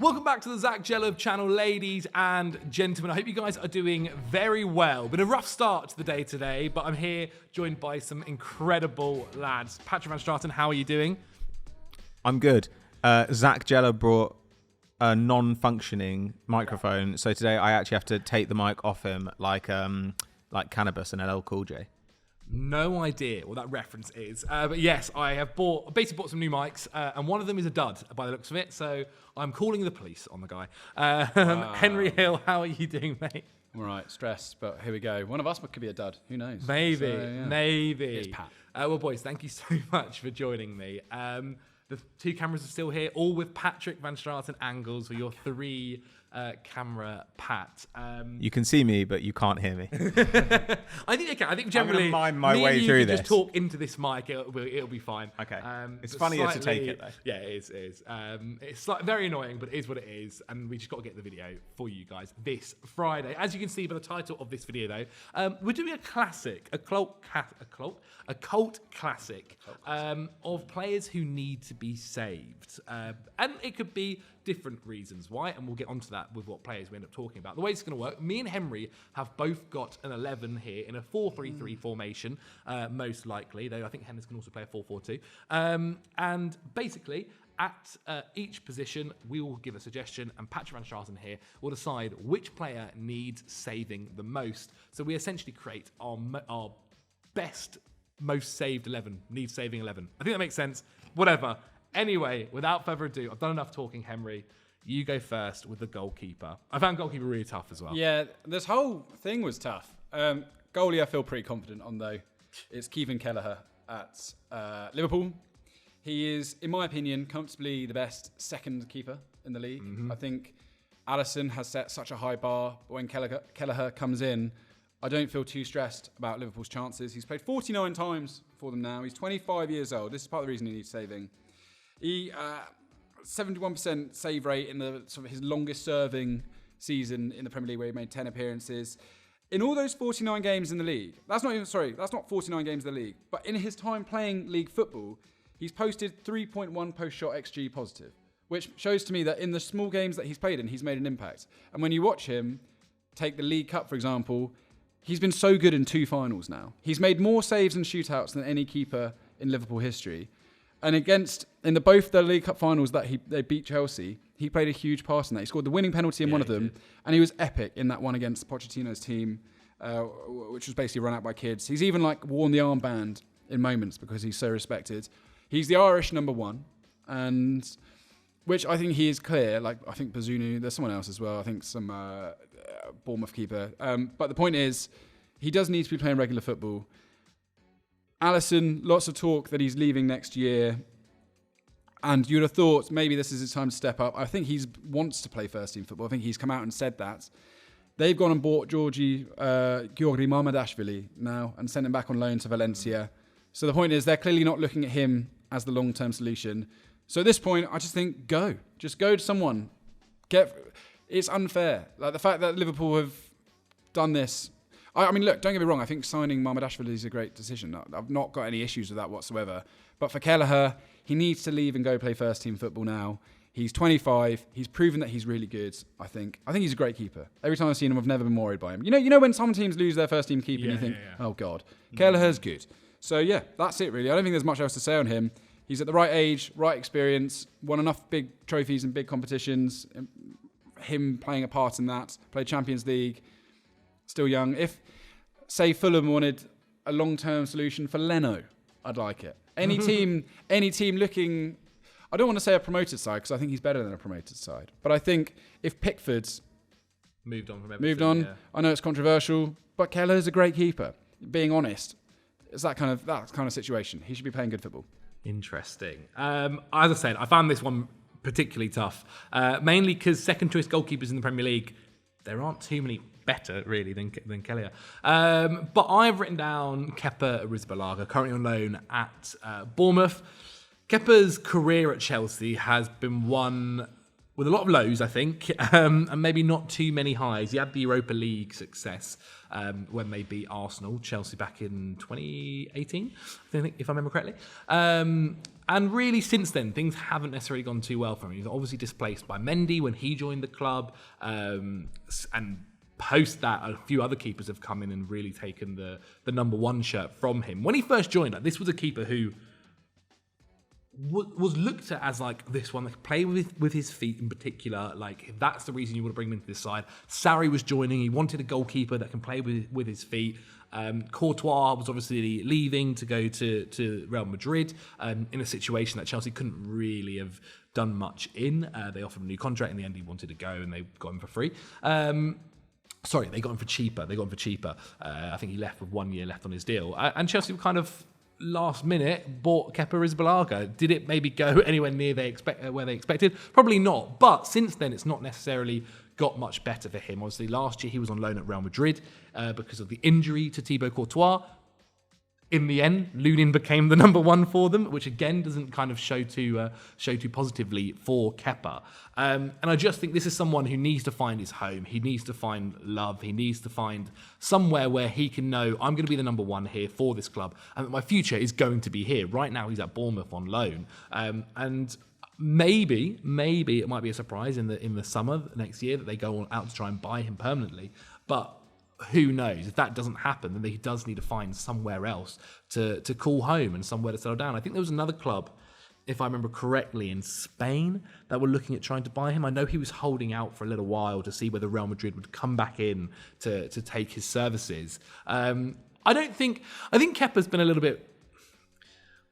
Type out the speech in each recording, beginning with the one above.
Welcome back to the Zach Djellab channel, ladies and gentlemen. I hope you guys are doing very well. Been a rough start to the day today, but I'm here joined by some incredible lads. Patrick Van Straten, how are you doing? I'm good. Zach Djellab brought a non-functioning microphone, so today I actually have to take the mic off him like Cannabis and LL Cool J. No idea what that reference is. But yes, I have basically bought some new mics, and one of them is a dud by the looks of it, so I'm calling the police on the guy. Wow. Henry Hill, how are you doing, mate? All right, stressed, but here we go. One of us could be a dud. Who knows? Maybe, So, yeah. maybe. Here's Pat. Well, boys, thank you so much for joining me. The two cameras are still here, all with Patrick Van Straten angles for your three camera Pat. You can see me, but you can't hear me. I think okay. I think generally, I'm gonna mime my me way and you through can this. just talk into this mic. It'll be fine. Okay. It's but funnier to take it, though. Yeah, it is. It's very annoying, but it is what it is, and we just got to get the video for you guys this Friday. As you can see by the title of this video, though, we're doing a classic, a cult classic of players who need to be saved, and it could be different reasons why, and we'll get onto that with what players we end up talking about. The way it's going to work, me and Henry have both got an 11 here in a 4-3-3 formation, most likely, though I think Henry can also play a 4-4-2. And basically, at each position, we will give a suggestion, and Patrick Van Straten here will decide which player needs saving the most. So we essentially create our best, most saved 11, needs saving 11. I think that makes sense. Whatever. Anyway, without further ado, I've done enough talking, Henry. You go first with the goalkeeper. I found goalkeeper really tough as well. Yeah, this whole thing was tough. Goalie, I feel pretty confident on, though. It's Kevin Kelleher at Liverpool. He is, in my opinion, comfortably the best second keeper in the league. I think Alisson has set such a high bar. But when Kelleher comes in, I don't feel too stressed about Liverpool's chances. He's played 49 times for them now. He's 25 years old. This is part of the reason he needs saving. He 71% save rate in the sort of his longest serving season in the Premier League, where he made 10 appearances. In all those 49 games in the league, that's not 49 games in the league, but in his time playing league football, he's posted 3.1 post-shot XG positive, which shows to me that in the small games that he's played in, he's made an impact. And when you watch him, take the League Cup, for example, he's been so good in 2 finals now. He's made more saves and shootouts than any keeper in Liverpool history. And in both the League Cup finals that they beat Chelsea, he played a huge part in that. He scored the winning penalty in one of them, and he was epic in that one against Pochettino's team, which was basically run out by kids. He's even worn the armband in moments because he's so respected. He's the Irish number 1, and which I think he is clear. I think Bazunu, there's someone else as well. I think some Bournemouth keeper. But the point is, he does need to be playing regular football. Alisson, lots of talk that he's leaving next year. And you'd have thought maybe this is his time to step up. I think he wants to play first team football. I think he's come out and said that. They've gone and bought Georgi Mamardashvili now and sent him back on loan to Valencia. So the point is, they're clearly not looking at him as the long-term solution. So at this point, I just think go. Just go to someone. It's unfair. The fact that Liverpool have done this. I mean, look, don't get me wrong. I think signing Mamardashvili is a great decision. I've not got any issues with that whatsoever. But for Kelleher, he needs to leave and go play first team football now. He's 25. He's proven that he's really good, I think. I think he's a great keeper. Every time I've seen him, I've never been worried by him. You know when some teams lose their first team keeper and you think, oh, God. Kelleher's good. So, yeah, that's it, really. I don't think there's much else to say on him. He's at the right age, right experience, won enough big trophies and big competitions. Him playing a part in that. Played Champions League. Still young. If, say, Fulham wanted a long-term solution for Leno, I'd like it. Any team looking, I don't want to say a promoted side because I think he's better than a promoted side. But I think if Pickford's moved on from Everton, yeah. I know it's controversial, but Kelleher's a great keeper. Being honest, it's that kind of situation. He should be playing good football. Interesting. As I said, I found this one particularly tough, mainly because second choice goalkeepers in the Premier League, there aren't too many better really than Kelleher. But I've written down Kepa Arrizabalaga, currently on loan at Bournemouth. Kepa's career at Chelsea has been one with a lot of lows, I think, and maybe not too many highs. He had the Europa League success when they beat Arsenal, Chelsea back in 2018, I think, if I remember correctly. And really, since then, things haven't necessarily gone too well for him. He was obviously displaced by Mendy when he joined the club, and post that, a few other keepers have come in and really taken the number one shirt from him. When he first joined, this was a keeper who was looked at as like this one that could play with his feet in particular. Like, if that's the reason you want to bring him into this side. Sarri was joining. He wanted a goalkeeper that can play with his feet. Courtois was obviously leaving to go to Real Madrid in a situation that Chelsea couldn't really have done much in. They offered him a new contract. In the end, he wanted to go, and they got him for free. Sorry, they got him for cheaper. I think he left with 1 year left on his deal. And Chelsea were kind of last minute bought Kepa Arrizabalaga. Did it maybe go anywhere near where they expected? Probably not. But since then, it's not necessarily got much better for him. Obviously, last year he was on loan at Real Madrid because of the injury to Thibaut Courtois. In the end, Lunin became the number one for them, which again doesn't kind of show too positively for Kepa. And I just think this is someone who needs to find his home. He needs to find love. He needs to find somewhere where he can know, I'm going to be the number one here for this club, and that my future is going to be here. Right now, he's at Bournemouth on loan, and maybe it might be a surprise in the summer next year that they go out to try and buy him permanently, but who knows? If that doesn't happen, then he does need to find somewhere else to call home and somewhere to settle down. I think there was another club, if I remember correctly, in Spain that were looking at trying to buy him. I know he was holding out for a little while to see whether Real Madrid would come back in to take his services. I think Kepa's been a little bit...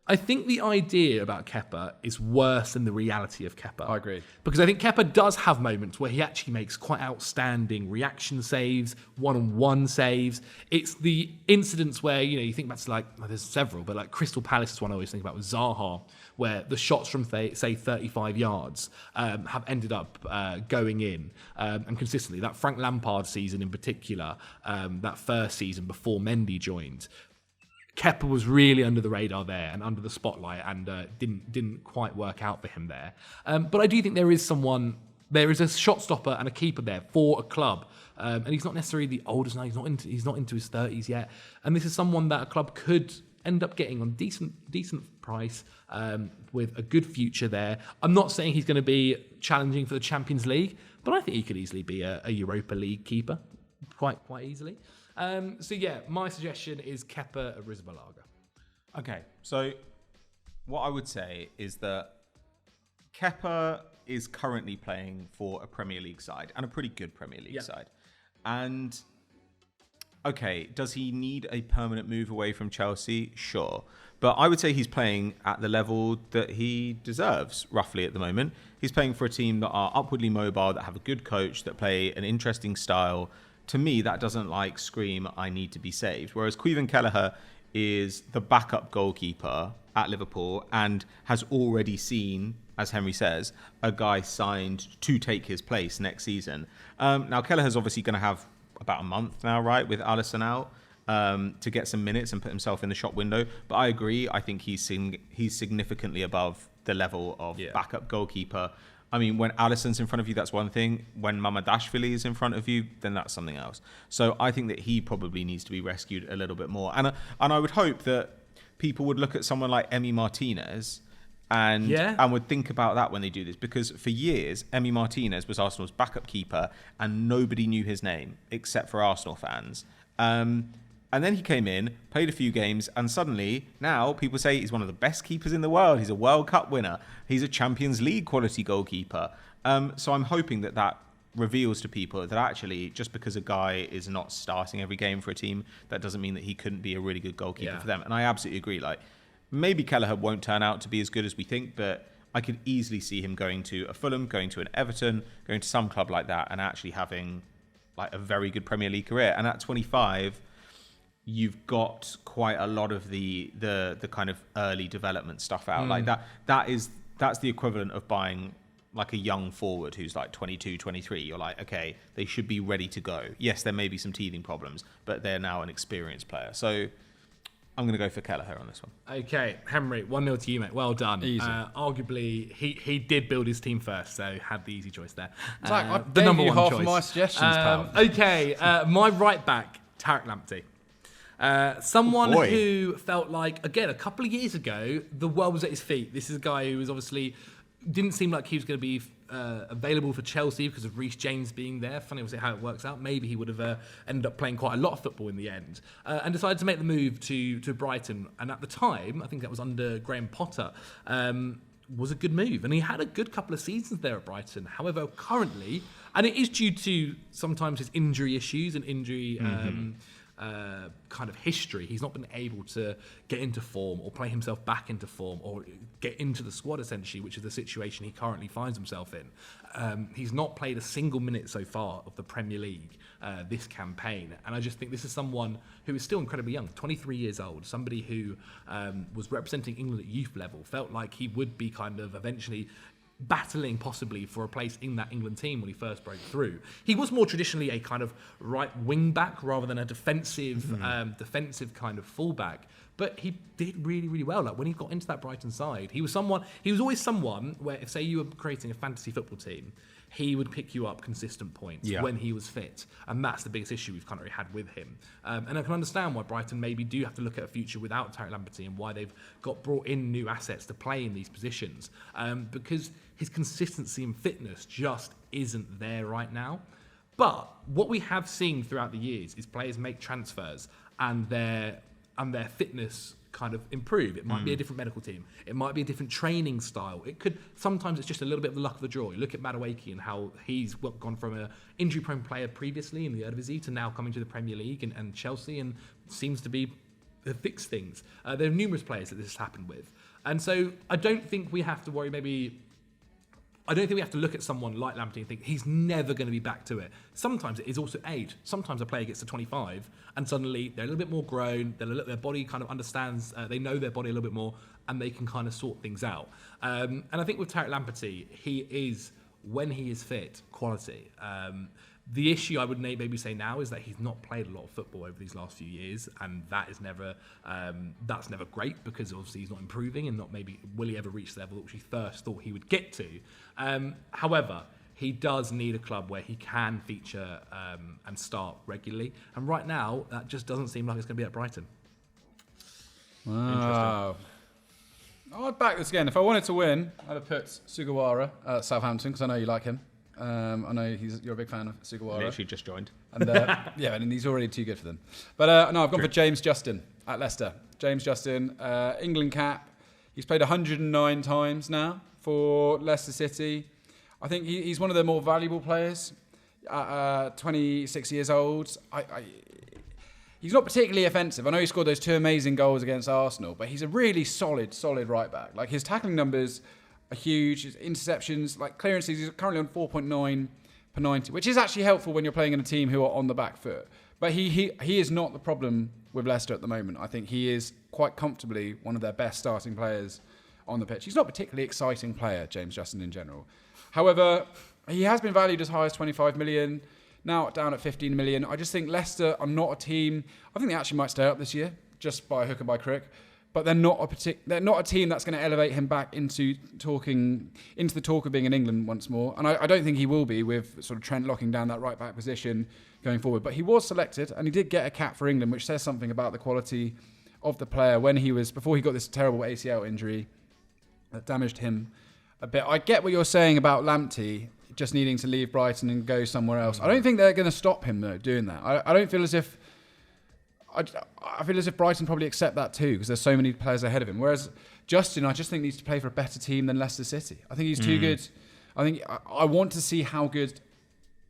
I think the idea about Kepa is worse than the reality of Kepa. I agree. Because I think Kepa does have moments where he actually makes quite outstanding reaction saves, one-on-one saves. It's the incidents where, you think back to there's several, but like Crystal Palace is one I always think about with Zaha, where the shots from, say, 35 yards have ended up going in and consistently. That Frank Lampard season in particular, that first season before Mendy joined, Kepa was really under the radar there and under the spotlight, and didn't quite work out for him there. But I do think there is a shot stopper and a keeper there for a club, and he's not necessarily the oldest now. He's not into his 30s yet, and this is someone that a club could end up getting on decent price with a good future there. I'm not saying he's going to be challenging for the Champions League, but I think he could easily be a Europa League keeper, quite easily. My suggestion is Kepa Arrizabalaga. Okay, so what I would say is that Kepa is currently playing for a Premier League side, and a pretty good Premier League side. And, okay, does he need a permanent move away from Chelsea? Sure. But I would say he's playing at the level that he deserves, roughly, at the moment. He's playing for a team that are upwardly mobile, that have a good coach, that play an interesting style. To me, that doesn't scream, I need to be saved. Whereas Caoimhin Kelleher is the backup goalkeeper at Liverpool and has already seen, as Henry says, a guy signed to take his place next season. Now, Kelleher's obviously going to have about a month now, right, with Alisson out to get some minutes and put himself in the shop window. But I agree. I think he's significantly above the level of backup goalkeeper. I mean, when Alisson's in front of you, that's one thing. When Mamadashvili is in front of you, then that's something else. So I think that he probably needs to be rescued a little bit more. And I would hope that people would look at someone like Emi Martinez and would think about that when they do this. Because for years, Emi Martinez was Arsenal's backup keeper and nobody knew his name except for Arsenal fans. And then he came in, played a few games, and suddenly now people say he's one of the best keepers in the world. He's a World Cup winner. He's a Champions League quality goalkeeper. So I'm hoping that reveals to people that actually just because a guy is not starting every game for a team, that doesn't mean that he couldn't be a really good goalkeeper for them. And I absolutely agree. Maybe Kelleher won't turn out to be as good as we think, but I could easily see him going to a Fulham, going to an Everton, going to some club like that, and actually having a very good Premier League career. And at 25... you've got quite a lot of the kind of early development stuff out. That's the equivalent of buying a young forward who's 22, 23. You're okay, they should be ready to go. Yes, there may be some teething problems, but they're now an experienced player. So I'm going to go for Kelleher on this one. Okay, Henry, 1-0 to you, mate. Well done. Easy. Arguably, he did build his team first, so had the easy choice there. Zach, I the gave number you one half choice. of my suggestions, pal. Okay, my right back, Tarek Lamptey. Someone boy. who felt like, again, a couple of years ago, the world was at his feet. This is a guy who was obviously didn't seem like he was going to be available for Chelsea because of Reece James being there. Funny to see how it works out. Maybe he would have ended up playing quite a lot of football in the end, and decided to make the move to Brighton. And at the time, I think that was under Graham Potter, was a good move. And he had a good couple of seasons there at Brighton. However, currently, and it is due to sometimes his injury issues and injury kind of history, he's not been able to get into form or play himself back into form or get into the squad, essentially, which is the situation he currently finds himself in. He's not played a single minute so far of the Premier League this campaign, and I just think this is someone who is still incredibly young, 23 years old, somebody who was representing England at youth level, felt like he would be kind of eventually battling possibly for a place in that England team when he first broke through. He was more traditionally a kind of right wing back rather than a defensive kind of fullback. But he did really, really well. Like when he got into that Brighton side, he was always someone where if say you were creating a fantasy football team, he would pick you up consistent points when he was fit. And that's the biggest issue we've currently had with him. And I can understand why Brighton maybe do have to look at a future without Tarek Lamptey and why they've brought in new assets to play in these positions. Because his consistency and fitness just isn't there right now. But what we have seen throughout the years is players make transfers and their fitness kind of improve. It might be a different medical team. It might be a different training style. Sometimes it's just a little bit of the luck of the draw. You look at Madueke and how he's gone from an injury-prone player previously in the Eredivisie to now coming to the Premier League and Chelsea and seems to be fix things. There are numerous players that this has happened with. And so I don't think we have to worry I don't think we have to look at someone like Lamptey and think he's never going to be back to it. Sometimes it is also age. Sometimes a player gets to 25 and suddenly they're a little bit more grown, their body kind of understands, they know their body a little bit more and they can kind of sort things out. And I think with Tarek Lamptey, he is, when he is fit, quality. The issue I would maybe say now is that he's not played a lot of football over these last few years, and that is that's never great because obviously he's not improving and not maybe will he ever reach the level which he first thought he would get to. However, he does need a club where he can feature and start regularly, and right now that just doesn't seem like it's going to be at Brighton. Wow. I'd back this again. If I wanted to win, I'd have put Sugawara at Southampton because I know you like him. I know you're a big fan of Sugawara. Literally just joined. And and he's already too good for them. But no, I've gone for James Justin at Leicester. James Justin, England cap. He's played 109 times now for Leicester City. I think he's one of the more valuable players. 26 years old. He's not particularly offensive. I know he scored those 2 amazing goals against Arsenal, but he's a really solid right back. Like his tackling numbers are huge. His interceptions, like clearances, he's currently on 4.9 per 90, which is actually helpful when you're playing in a team who are on the back foot. But he is not the problem with Leicester at the moment. I think he is quite comfortably one of their best starting players on the pitch. He's not a particularly exciting player, James Justin, in general. However, he has been valued as high as 25 million, now down at 15 million. I just think Leicester are not a team. I think they actually might stay up this year, just by hook or by crook. But they're not a team that's going to elevate him back into the talk of being in England once more. And I don't think he will be with sort of Trent locking down that right back position going forward. But he was selected and he did get a cap for England, which says something about the quality of the player before he got this terrible ACL injury that damaged him a bit. I get what you're saying about Lamptey just needing to leave Brighton and go somewhere else. I don't think they're going to stop him though doing that. I don't feel as if. I feel as if Brighton probably accept that too because there's so many players ahead of him. Whereas Justin, I just think needs to play for a better team than Leicester City. I think he's too good. I think I want to see how good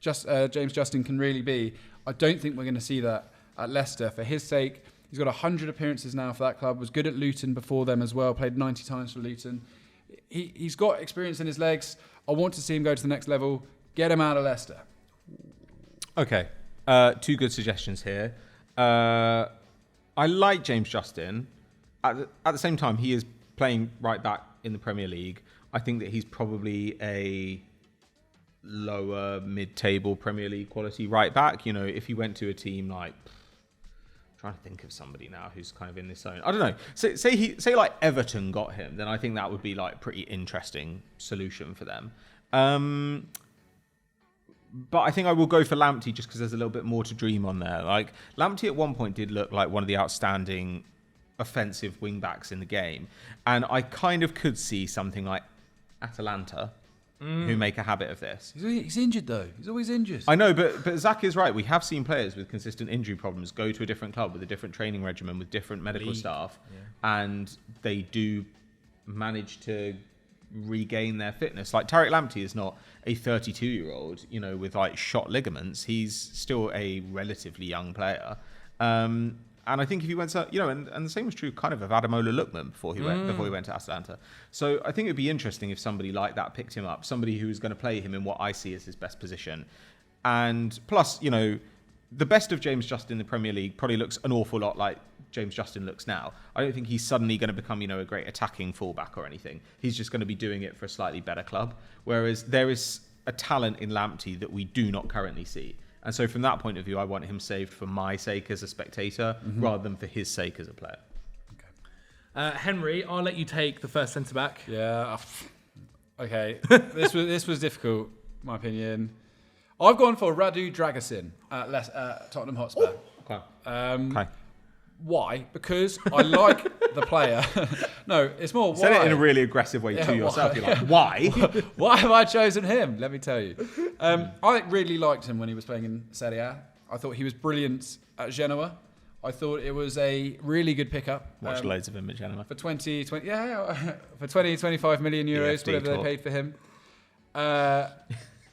James Justin can really be. I don't think we're going to see that at Leicester. For his sake, he's got 100 appearances now for that club. Was good at Luton before them as well. Played 90 times for Luton. He's got experience in his legs. I want to see him go to the next level. Get him out of Leicester. Okay, 2 good suggestions here. I like James Justin. At the same time, he is playing right back in the Premier League. I think that he's probably a lower mid-table Premier League quality right back. You know, if he went to a team like, trying to think of somebody now who's kind of in this zone. I don't know. Say like Everton got him, then I think that would be like a pretty interesting solution for them. But I think I will go for Lamptey just because there's a little bit more to dream on there. Like Lamptey at one point did look like one of the outstanding offensive wing backs in the game, and I kind of could see something like Atalanta who make a habit of this. He's injured though. He's always injured. I know, but Zach is right. We have seen players with consistent injury problems go to a different club with a different training regimen, with different medical staff, and they do manage to regain their fitness. Like Tariq Lamptey is not a 32-year-old, with like shot ligaments. He's still a relatively young player. And I think if he went to, and the same was true kind of Ademola Lookman before he went to Atalanta. So I think it'd be interesting if somebody like that picked him up, somebody who was going to play him in what I see as his best position. And plus, the best of James Justin in the Premier League probably looks an awful lot like James Justin looks now. I don't think he's suddenly going to become, a great attacking fullback or anything. He's just going to be doing it for a slightly better club. Whereas there is a talent in Lamptey that we do not currently see. And so from that point of view, I want him saved for my sake as a spectator rather than for his sake as a player. Okay. Henry, I'll let you take the first centre-back. Yeah. Okay. This was difficult, in my opinion. I've gone for Radu Dragusin at Tottenham Hotspur. Oh, okay. Why? Because I like the player. No, it's more why. Said it in a really aggressive way to yourself. You're like, why? Why have I chosen him? Let me tell you. I really liked him when he was playing in Serie A. I thought he was brilliant at Genoa. I thought it was a really good pickup. Watched loads of him at Genoa. For 25 million euros, whatever they paid for him.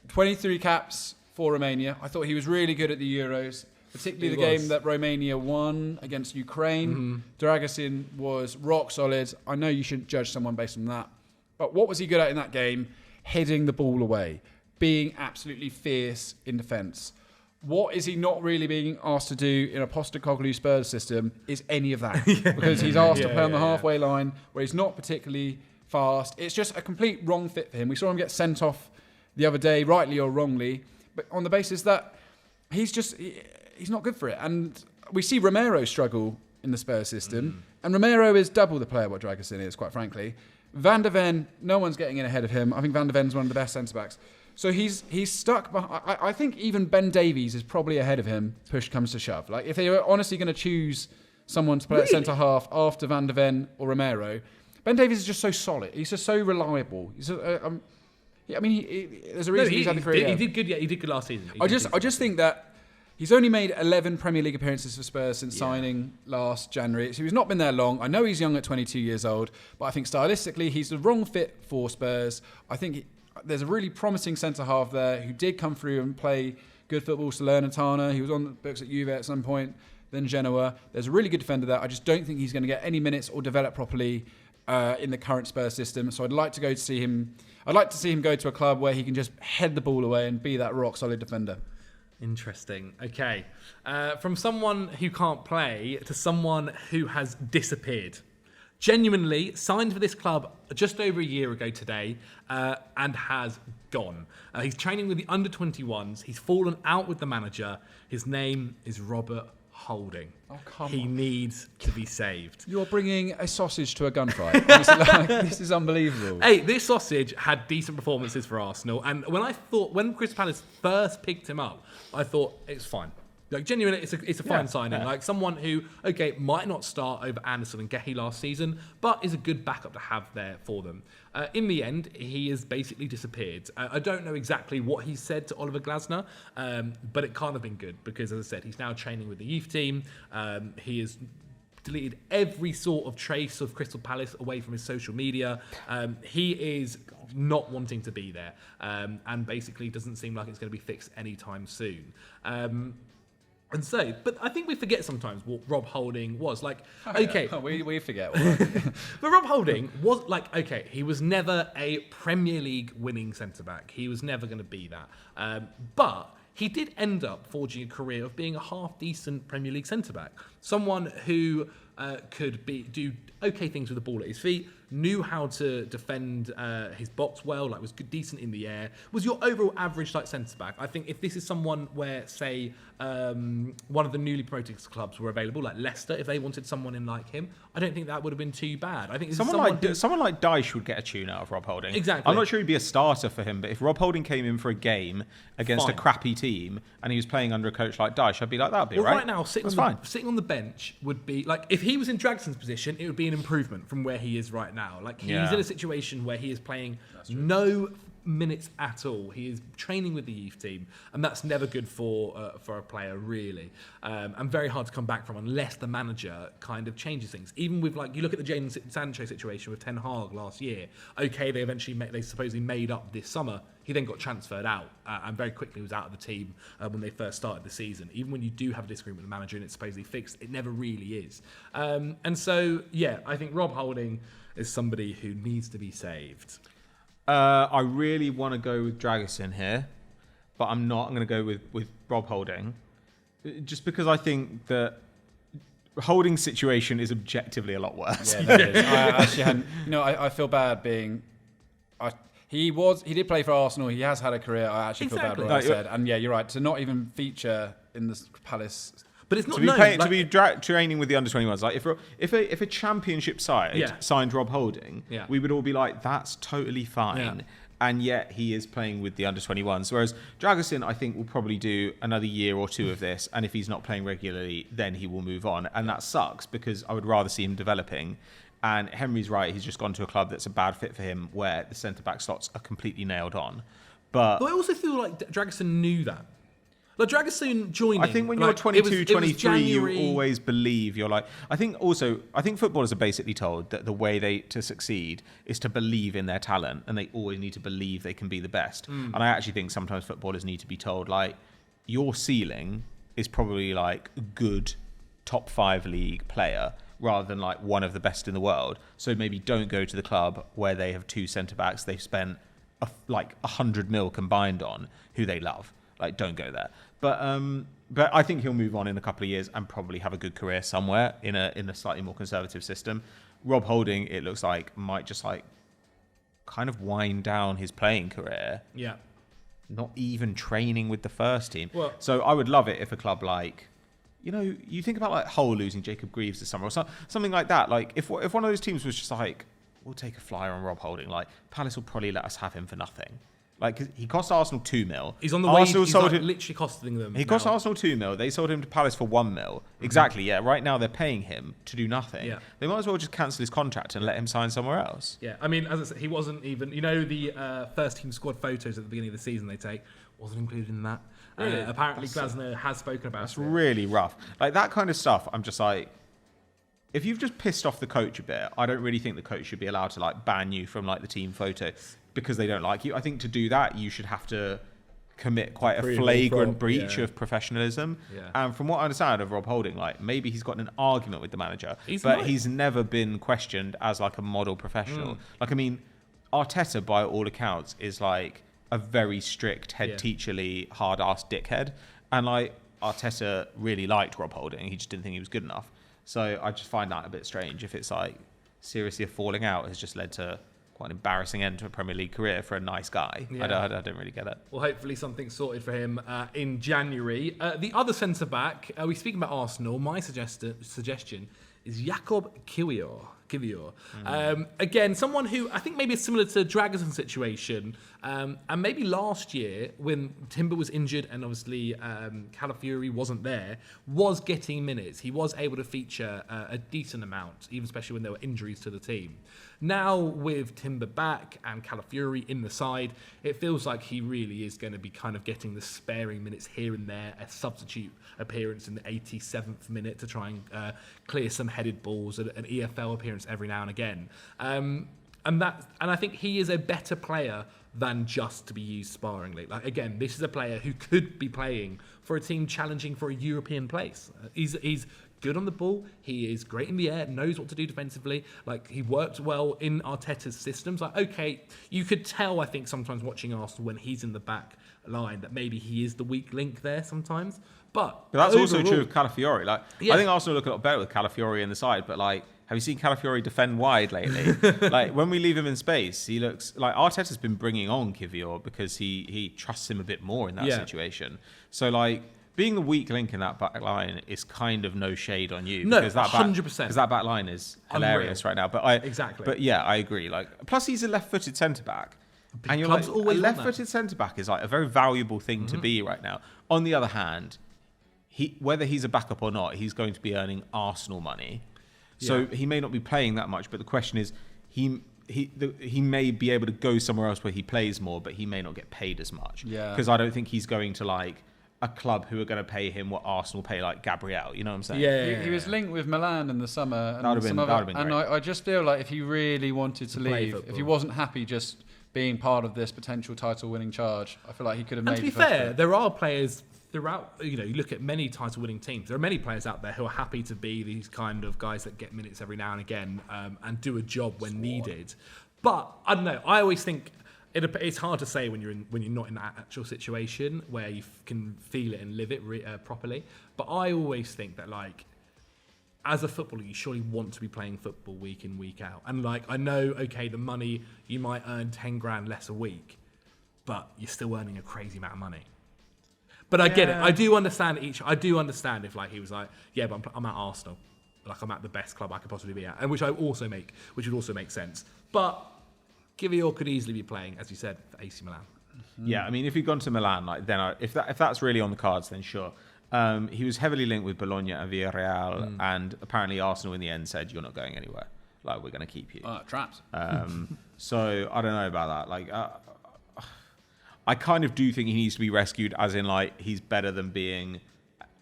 23 caps for Romania. I thought he was really good at the Euros. Particularly the game that Romania won against Ukraine. Dragusin was rock solid. I know you shouldn't judge someone based on that. But what was he good at in that game? Heading the ball away. Being absolutely fierce in defence. What is he not really being asked to do in a Postecoglou Spurs system is any of that. Because he's asked to play on the halfway line where he's not particularly fast. It's just a complete wrong fit for him. We saw him get sent off the other day, rightly or wrongly, but on the basis that he's not good for it. And we see Romero struggle in the Spurs system. And Romero is double the player what Dragusin is, quite frankly. Van der Ven, no one's getting in ahead of him. I think Van der Ven's one of the best centre-backs. So he's stuck behind. I think even Ben Davies is probably ahead of him, push comes to shove. Like, if they were honestly going to choose someone to play at centre-half after Van der Ven or Romero, Ben Davies is just so solid. He's just so reliable. He's there's a reason he's had the career. He did good. Yeah, he did good last season. I just think that he's only made 11 Premier League appearances for Spurs since signing last January. So he's not been there long. I know he's young at 22 years old, but I think stylistically he's the wrong fit for Spurs. I think there's a really promising centre-half there who did come through and play good football. Salernitana, he was on the books at Juve at some point, then Genoa. There's a really good defender there. I just don't think he's going to get any minutes or develop properly in the current Spurs system. So I'd like to see him go to a club where he can just head the ball away and be that rock-solid defender. Interesting. Okay. From someone who can't play to someone who has disappeared. Genuinely signed for this club just over a year ago today and has gone. He's training with the under-21s. He's fallen out with the manager. His name is Robert Holding. Oh, come on. He needs to be saved. You're bringing a sausage to a gunfight. This is unbelievable. Hey, this sausage had decent performances for Arsenal. And when Crystal Palace first picked him up, I thought it's fine. Like, genuinely, it's a fine signing. Yeah. Like, someone who, might not start over Anderson and Gehi last season, but is a good backup to have there for them. In the end, he has basically disappeared. I don't know exactly what he said to Oliver Glasner, but it can't have been good because, as I said, he's now training with the youth team. He has deleted every sort of trace of Crystal Palace away from his social media. He is not wanting to be there and basically doesn't seem like it's going to be fixed anytime soon. And so, but I think we forget sometimes what Rob Holding was like. Okay, we forget. But Rob Holding was like, he was never a Premier League winning centre back. He was never going to be that. But he did end up forging a career of being a half decent Premier League centre back. Someone who could do okay things with the ball at his feet, knew how to defend his box well, like was good, decent in the air, was your overall average like centre back. I think if this is someone where, say, one of the newly promoted clubs were available, like Leicester, if they wanted someone in like him, I don't think that would have been too bad. I think someone like Dyche would get a tune out of Rob Holding. Exactly. I'm not sure he'd be a starter for him, but if Rob Holding came in for a game against a crappy team and he was playing under a coach like Dyche, I'd be like, that'd be right. Right now, sitting on the bench would be like, if he was in Dragson's position, it would be an improvement from where he is right now. Like, he's in a situation where he is playing no minutes at all. He is training with the youth team, and that's never good for a player, really, and very hard to come back from unless the manager kind of changes things. Even with, like, you look at the Jadon Sancho situation with Ten Hag last year. Okay, they supposedly made up this summer. He then got transferred out and very quickly was out of the team when they first started the season. Even when you do have a disagreement with the manager and it's supposedly fixed, it never really is. And so, yeah, I think Rob Holding is somebody who needs to be saved. I really want to go with Dragusin here, but I'm not. I'm going to go with Rob Holding, just because I think that Holding's situation is objectively a lot worse. Yeah, that is. I actually hadn't. I feel bad being. He did play for Arsenal. He has had a career. I actually feel bad for what I said. And yeah, you're right. To not even feature in the Palace. But it's not to be training with the under-21s. Like if a championship side signed Rob Holding, we would all be like, that's totally fine. Yeah. And yet he is playing with the under-21s. Whereas Dragusin, I think, will probably do another year or two of this. And if he's not playing regularly, then he will move on. And that sucks because I would rather see him developing. And Henry's right. He's just gone to a club that's a bad fit for him, where the centre-back slots are completely nailed on. But I also feel like Dragusin knew that. Like, Dragusin joining. I think when you're 22, 23, you always believe you're like. I think footballers are basically told that the way to succeed is to believe in their talent, and they always need to believe they can be the best. And I actually think sometimes footballers need to be told, like, your ceiling is probably like a good top 5 league player rather than like one of the best in the world. So maybe don't go to the club where they have 2 centre backs they've spent like 100 mil combined on, who they love. Like, don't go there. But I think he'll move on in a couple of years and probably have a good career somewhere in a slightly more conservative system. Rob Holding, it looks like, might just like kind of wind down his playing career. Yeah. Not even training with the first team. Well, so I would love it if a club like, you think about like Hull losing Jacob Greaves this summer or something like that. Like if one of those teams was just like, we'll take a flyer on Rob Holding, like Palace will probably let us have him for nothing. Like, he cost Arsenal 2 mil. He's on the way. He's literally costing them. He cost Arsenal 2 mil. They sold him to Palace for 1 mil. Mm-hmm. Exactly. Yeah. Right now they're paying him to do nothing. Yeah. They might as well just cancel his contract and let him sign somewhere else. Yeah. I mean, as I said, he wasn't even. The first team squad photos at the beginning of the season they take wasn't included in that. Really? Apparently, Glasner has spoken about it. That's really rough. Like, that kind of stuff. I'm just like, if you've just pissed off the coach a bit, I don't really think the coach should be allowed to like ban you from like the team photo because they don't like you. I think to do that, you should have to commit quite a flagrant breach of professionalism. Yeah. And from what I understand of Rob Holding, like, maybe he's got an argument with the manager, he's never been questioned as like a model professional. Like, I mean, Arteta, by all accounts, is like a very strict head teacherly, hard-ass dickhead. And like, Arteta really liked Rob Holding. He just didn't think he was good enough. So I just find that a bit strange if it's like, seriously, a falling out has just led to quite an embarrassing end to a Premier League career for a nice guy. Yeah. I don't really get it. Well, hopefully something's sorted for him in January. The other centre-back, we speaking about Arsenal, my suggestion is Jakub Kiwior. Again, someone who I think maybe is similar to Dragusin's situation. And maybe last year when Timber was injured and obviously Calafiori wasn't there, was getting minutes. He was able to feature a decent amount, even especially when there were injuries to the team. Now with Timber back and Calafiori in the side, it feels like he really is going to be kind of getting the sparing minutes here and there, a substitute appearance in the 87th minute to try and clear some headed balls, an EFL appearance every now and again. And I think he is a better player than just to be used sparingly. Like, again, this is a player who could be playing for a team challenging for a European place. He's good on the ball. He is great in the air, knows what to do defensively. Like, he worked well in Arteta's systems. Like, okay, you could tell, I think, sometimes watching Arsenal when he's in the back line that maybe he is the weak link there sometimes. But that's also overall- true of Calafiori. Like, I think Arsenal look a lot better with Calafiori in the side, but like, have you seen Calafiori defend wide lately? Like, when we leave him in space, he looks like Arteta's been bringing on Kivior because he trusts him a bit more in that situation. So like, being the weak link in that back line is kind of no shade on you. No, because that 100%. Because that back line is hilarious right now. But Exactly. But yeah, I agree. Like, plus he's a left-footed centre back. And you're like, clubs a always want that. left-footed centre back is like a very valuable thing to be right now. On the other hand, whether he's a backup or not, he's going to be earning Arsenal money. So he may not be playing that much, but the question is, he may be able to go somewhere else where he plays more, but he may not get paid as much. Yeah. Because I don't think he's going to like a club who are going to pay him what Arsenal pay like Gabriel. You know what I'm saying? Yeah. He was linked with Milan in the summer. And That would've been and great. I just feel like if he really wanted to play leave, football. if he wasn't happy just being part of this potential title-winning charge, I feel like he could have And made to be the first fair, bit. there are players throughout, you look at many title-winning teams. There are many players out there who are happy to be these kind of guys that get minutes every now and again and do a job when needed. But I don't know. I always think it's hard to say when you're not in that actual situation where you can feel it and live it properly. But I always think that like, as a footballer, you surely want to be playing football week in, week out. And like, I know, okay, the money, you might earn 10 grand less a week, but you're still earning a crazy amount of money. But I get it. I do understand if like he was like, yeah, but I'm at Arsenal, like I'm at the best club I could possibly be at, and which would also make sense. But Kivior could easily be playing, as you said, for AC Milan. Yeah, I mean, if he'd gone to Milan, like then if that's really on the cards, then sure. He was heavily linked with Bologna and Villarreal, and apparently Arsenal in the end said, "You're not going anywhere. Like, we're going to keep you." Trapped. So I don't know about that. Like, I kind of do think he needs to be rescued, as in like he's better than being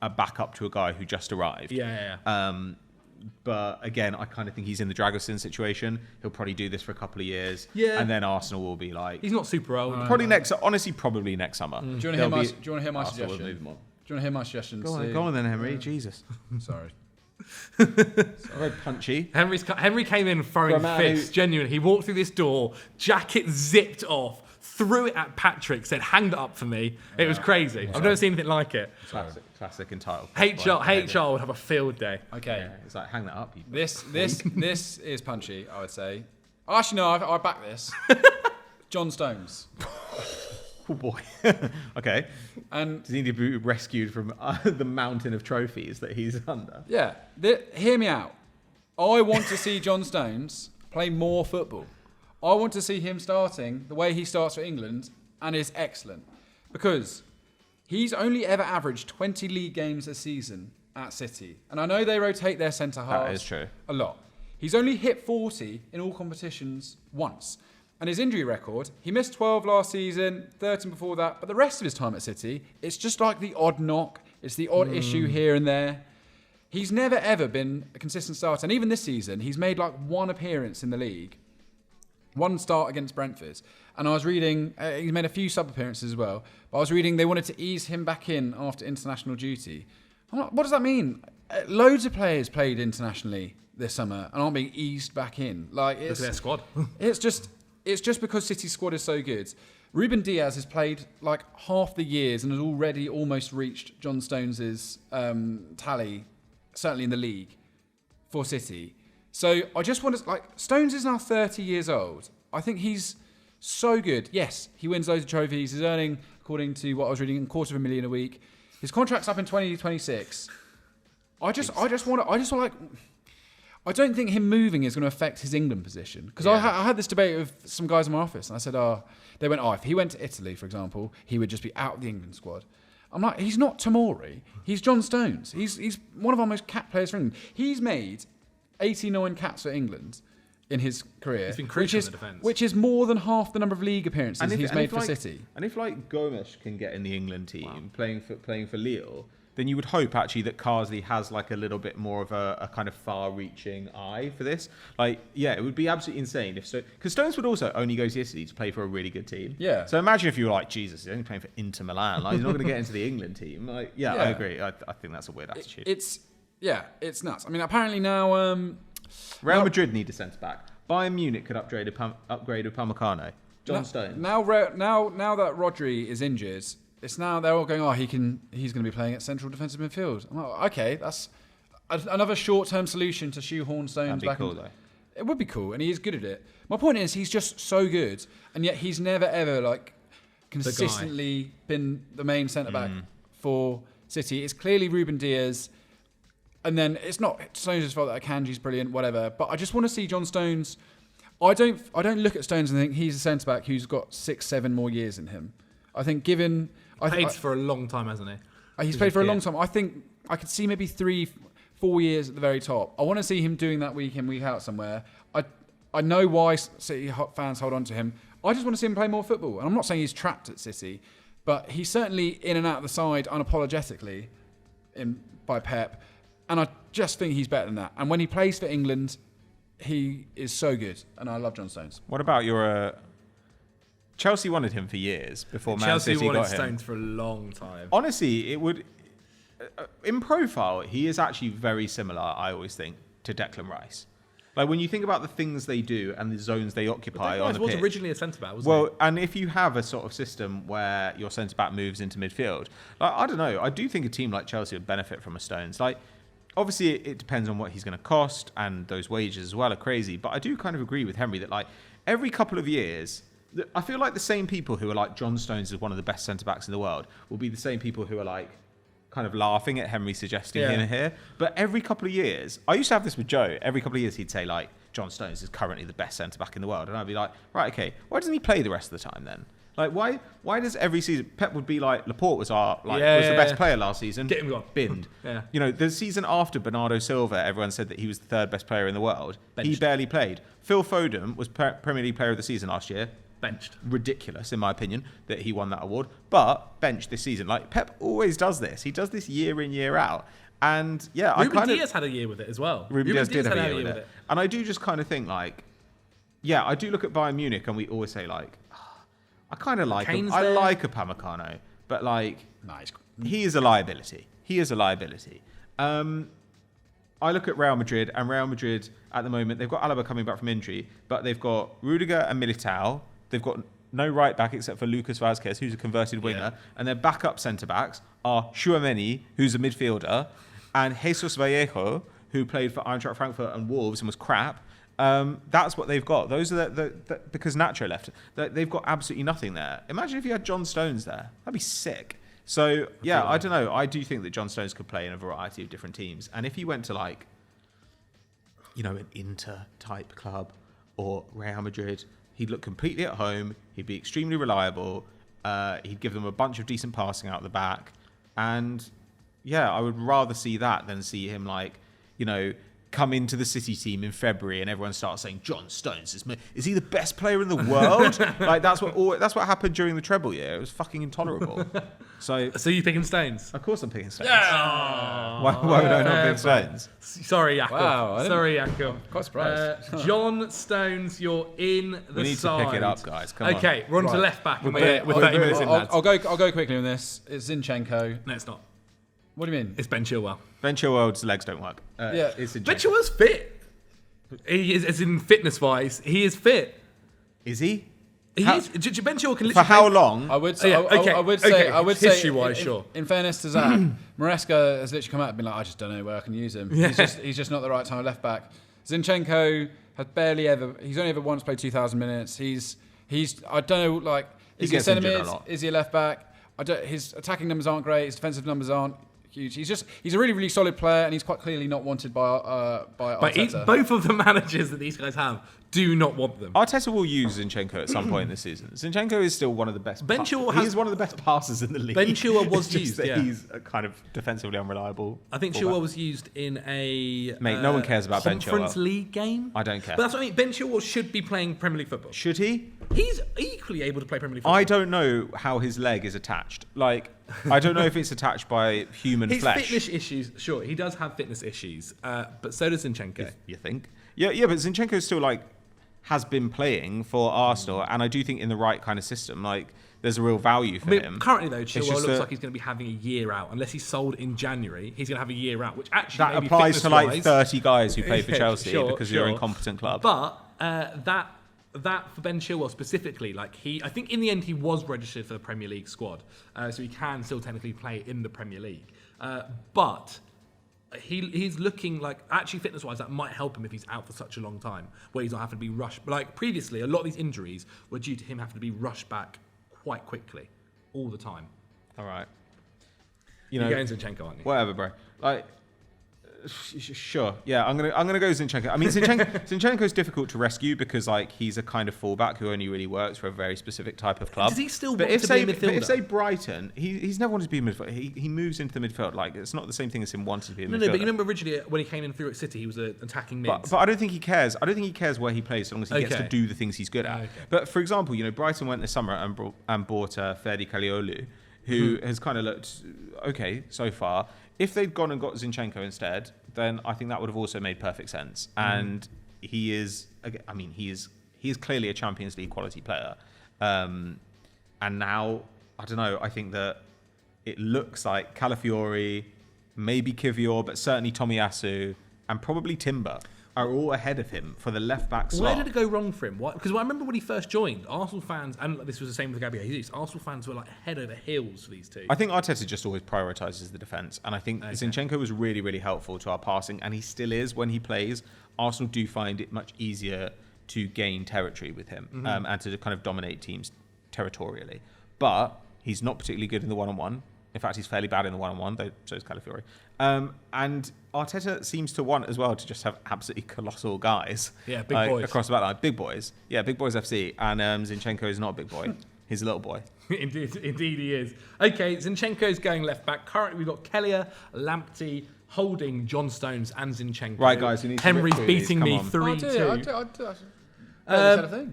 a backup to a guy who just arrived. Yeah. But again, I kind of think he's in the Dragosin situation. He'll probably do this for a couple of years, Yeah. and then Arsenal will be like, He's not super old. probably probably next summer. Do you want to hear my Arsenal will suggestion? move him on. Do you want to hear my suggestions? Go on then, Henry. Jesus. Sorry. Very punchy. Henry came in throwing man fists. who- Genuinely, he walked through this door, jacket zipped off, threw it at Patrick, said, "Hang that up for me." It was crazy. I've never seen anything like it. Classic entitled. HR would have a field day. Okay. Yeah, it's like, hang that up. You This is punchy, I would say. Actually, no, I back this. John Stones. oh boy. Okay. And Does he need to be rescued from the mountain of trophies that he's under? yeah, hear me out. I want to see John Stones play more football. I want to see him starting the way he starts for England and is excellent. Because he's only ever averaged 20 league games a season at City. And I know they rotate their centre halves. That is true. A lot. He's only hit 40 in all competitions once. And his injury record, he missed 12 last season, 13 before that, but the rest of his time at City, it's just like the odd knock, it's the odd issue here and there. He's never ever been a consistent starter. And even this season, he's made like one appearance in the league, one start against Brentford. And I was reading, he's made a few sub-appearances as well, but I was reading they wanted to ease him back in after international duty. I'm like, what does that mean? Loads of players played internationally this summer and aren't being eased back in. Like, Look at their squad. It's just because City's squad is so good. Ruben Diaz has played like half the years and has already almost reached John Stones' tally, certainly in the league, for City. So I just want to, like, Stones is now 30 years old. I think he's so good. Yes, he wins loads of trophies. He's earning, according to what I was reading, $250,000 a week. His contract's up in 2026. I don't think him moving is going to affect his England position. Because I had this debate with some guys in my office, and I said, they went, if he went to Italy, for example, he would just be out of the England squad. I'm like, he's not Tomori. He's John Stones. He's one of our most capped players for England. He's made 89 caps for England in his career. He's been crucial in the defence. Which is more than half the number of league appearances he's made for City. And if like Gomes can get in the England team playing for Lille, then you would hope actually that Carsley has like a little bit more of a kind of far-reaching eye for this. Like, yeah, it would be absolutely insane if so. Because Stones would also only go to Italy to play for a really good team. Yeah. So imagine if you were like, Jesus, he's only playing for Inter Milan. Like, he's not going to get into the England team. Like, yeah, I agree. I think that's a weird attitude. It's nuts. I mean, apparently now Real Madrid need a centre back. Bayern Munich could upgrade Upamecano. John Stones. Now that Rodri is injured, it's now they're all going, he's going to be playing at central defensive midfield. I'm like, okay, that's another short-term solution to shoehorn Stones back. That'd be cool, though. It would be cool, and he is good at it. My point is, he's just so good, and yet he's never ever like consistently been the main centre back for City. It's clearly Ruben Diaz, and then it's not Stones' fault that Akanji's brilliant, whatever. But I just want to see John Stones. I don't look at Stones and think he's a centre back who's got 6-7 more years in him. I think Played for a long time, hasn't he? He's played for a long time. I think I could see maybe 3-4 years at the very top. I want to see him doing that week in, week out somewhere. I know why City fans hold on to him. I just want to see him play more football. And I'm not saying he's trapped at City, but he's certainly in and out of the side unapologetically by Pep. And I just think he's better than that. And when he plays for England, he is so good. And I love John Stones. What about your... Chelsea wanted him for years before Man City got him. Chelsea wanted Stones for a long time. Honestly, it would... in profile, he is actually very similar, I always think, to Declan Rice. Like, when you think about the things they do and the zones they occupy on the pitch... was originally a centre-back, wasn't he? Well, and if you have a sort of system where your centre-back moves into midfield, like, I don't know, I do think a team like Chelsea would benefit from a Stones. Like, obviously, it depends on what he's going to cost, and those wages as well are crazy. But I do kind of agree with Henry that, like, every couple of years... I feel like the same people who are like, John Stones is one of the best centre-backs in the world will be the same people who are like, kind of laughing at Henry suggesting him here. But every couple of years, I used to have this with Joe. Every couple of years, he'd say like, John Stones is currently the best centre back in the world, and I'd be like, right, okay, why doesn't he play the rest of the time then? Like, why does every season Pep would be like, Laporte was was the best player last season, get him gone, binned. Yeah, you know, the season after Bernardo Silva, everyone said that he was the third best player in the world. Benched. He barely played. Phil Foden was Premier League Player of the Season last year. Benched. Ridiculous, in my opinion, that he won that award. But benched this season. Like, Pep always does this. He does this year in, year out. And, yeah, Ruben Diaz had a year with it as well. Ruben Diaz did have a year with it. And I do just kind of think, like, yeah, I do look at Bayern Munich and we always say, like, I kind of like him. I like Upamecano. But, like, he is a liability. He is a liability. I look at Real Madrid, and Real Madrid, at the moment, they've got Alaba coming back from injury, but they've got Rudiger and Militao. They've got no right back except for Lucas Vazquez, who's a converted winger. And their backup centre-backs are Tchouaméni, who's a midfielder, and Jesus Vallejo, who played for Eintracht Frankfurt and Wolves and was crap. That's what they've got. Those are because Nacho left. They've got absolutely nothing there. Imagine if you had John Stones there. That'd be sick. So, yeah, I don't know. I do think that John Stones could play in a variety of different teams. And if he went to, like, you know, an Inter-type club or Real Madrid, he'd look completely at home. He'd be extremely reliable. He'd give them a bunch of decent passing out the back. And, yeah, I would rather see that than see him, like, you know, come into the City team in February and everyone starts saying, John Stones, is he the best player in the world? Like, that's what happened during the treble year. It was fucking intolerable. So you picking Stones? Of course I'm picking Stones. Yeah. Why would I not pick Stones? Sorry, Jakob. Wow, Sorry, Jakob. Quite surprised. John Stones, you're in the side. We need to pick it up, guys. Come on. Okay, we're on to left back. With 30 minutes in, lads. I'll go quickly on this. It's Zinchenko. No, it's not. What do you mean? It's Ben Chilwell. Ben Chilwell's legs don't work. Yeah. Ben Chilwell's fit. He is, as in fitness-wise, he is fit. Is he? Ben Chilwell can literally... For how long? I would say, I would say, history-wise, sure. In fairness to Zach, Maresca has literally come out and been like, I just don't know where I can use him. Yeah. He's just not the right time of left back. Zinchenko has he's only ever once played 2,000 minutes. I don't know, like, is he a centre mid? Is he a left back? His attacking numbers aren't great. His defensive numbers aren't huge. He's a really, really solid player, and he's quite clearly not wanted by Arteta. Both of the managers that these guys have do not want them. Arteta will use Zinchenko at some point this season. Zinchenko is still one of the best. He's one of the best passers in the league. Ben Chilwell was used. He's kind of defensively unreliable. I think Chilwell was used in a no one cares about Ben Chilwell. Conference League game. I don't care. But that's what I mean. Ben Chilwell should be playing Premier League football. Should he? He's equally able to play Premier League football. I don't know how his leg is attached. Like, I don't know if it's attached by human flesh. His fitness issues, sure, he does have fitness issues, but so does Zinchenko. You think? Yeah, but Zinchenko still, like, has been playing for Arsenal, and I do think in the right kind of system, like, there's a real value for him. Currently, though, Chilwell looks like he's going to be having a year out. Unless he's sold in January, he's going to have a year out, which actually that applies to like 30 guys who play for Chelsea because you're an incompetent club. But that that for Ben Chilwell specifically, like I think in the end he was registered for the Premier League squad, so he can still technically play in the Premier League. But he's looking like, actually fitness-wise, that might help him if he's out for such a long time, where he's not having to be rushed. But like previously, a lot of these injuries were due to him having to be rushed back quite quickly, all the time. All right. You're going Zinchenko, aren't you? Whatever, bro. Like, sure. Yeah, I'm gonna go Zinchenko. I mean, Zinchenko's difficult to rescue because like he's a kind of fullback who only really works for a very specific type of club. Does he still but want to be a midfielder? But if say Brighton, he's never wanted to be a midfielder. He moves into the midfield. Like it's not the same thing as him wanting to be a midfielder. No, but you remember originally when he came in through at City, he was an attacking mid. But I don't think he cares. I don't think he cares where he plays, so long as he gets to do the things he's good at. Okay. But for example, Brighton went this summer and bought Ferdi Kaliolu, who has kind of looked okay so far. If they'd gone and got Zinchenko instead, then I think that would have also made perfect sense. And he is clearly a Champions League quality player. And now, I don't know, I think that it looks like Calafiori, maybe Kivior, but certainly Tomiyasu, and probably Timber are all ahead of him for the left-back slot. Where did it go wrong for him? Because I remember when he first joined, Arsenal fans, and this was the same with Gabriel Jesus, Arsenal fans were like head over heels for these two. I think Arteta just always prioritises the defence, and I think Zinchenko was really, really helpful to our passing, and he still is when he plays. Arsenal do find it much easier to gain territory with him and to kind of dominate teams territorially. But he's not particularly good in the one-on-one. In fact, he's fairly bad in the one-on-one, though so is Calafiori. And Arteta seems to want as well to just have absolutely colossal guys. Yeah, big boys. Across the back line. Big boys. Yeah, big boys FC. And Zinchenko is not a big boy. He's a little boy. Indeed he is. Okay, Zinchenko's going left back. Currently, we've got Kelleher, Lamptey, Holding, John Stones, and Zinchenko. Right, guys, you need to Henry's rip beating these. me Come on. 3-2.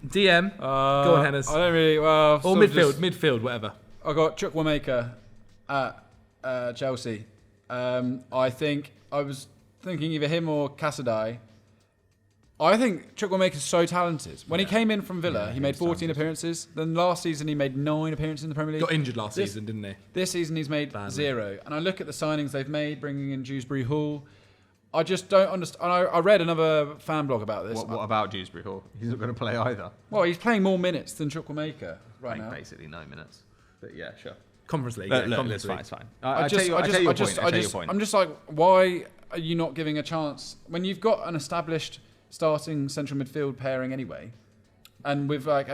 DM. Go on, Hennes. I don't really. Well, Or midfield, whatever. I got Chukwuemeka at Chelsea. I think I was thinking either him or Casadei. I think Chukwuemeka is so talented. When he came in from Villa, he made 14 appearances. Then last season, he made 9 appearances in the Premier League. Got injured last season, didn't he? This season, he's made 0. And I look at the signings they've made, bringing in Dewsbury Hall. I just don't understand. I read another fan blog about this. What about Dewsbury Hall? He's not going to play either. Well, he's playing more minutes than Chukwuemeka right now. Basically 9 minutes. But yeah, sure. Conference League. It's fine. I tell your point. I'm just like, why are you not giving a chance when you've got an established starting central midfield pairing anyway, and with like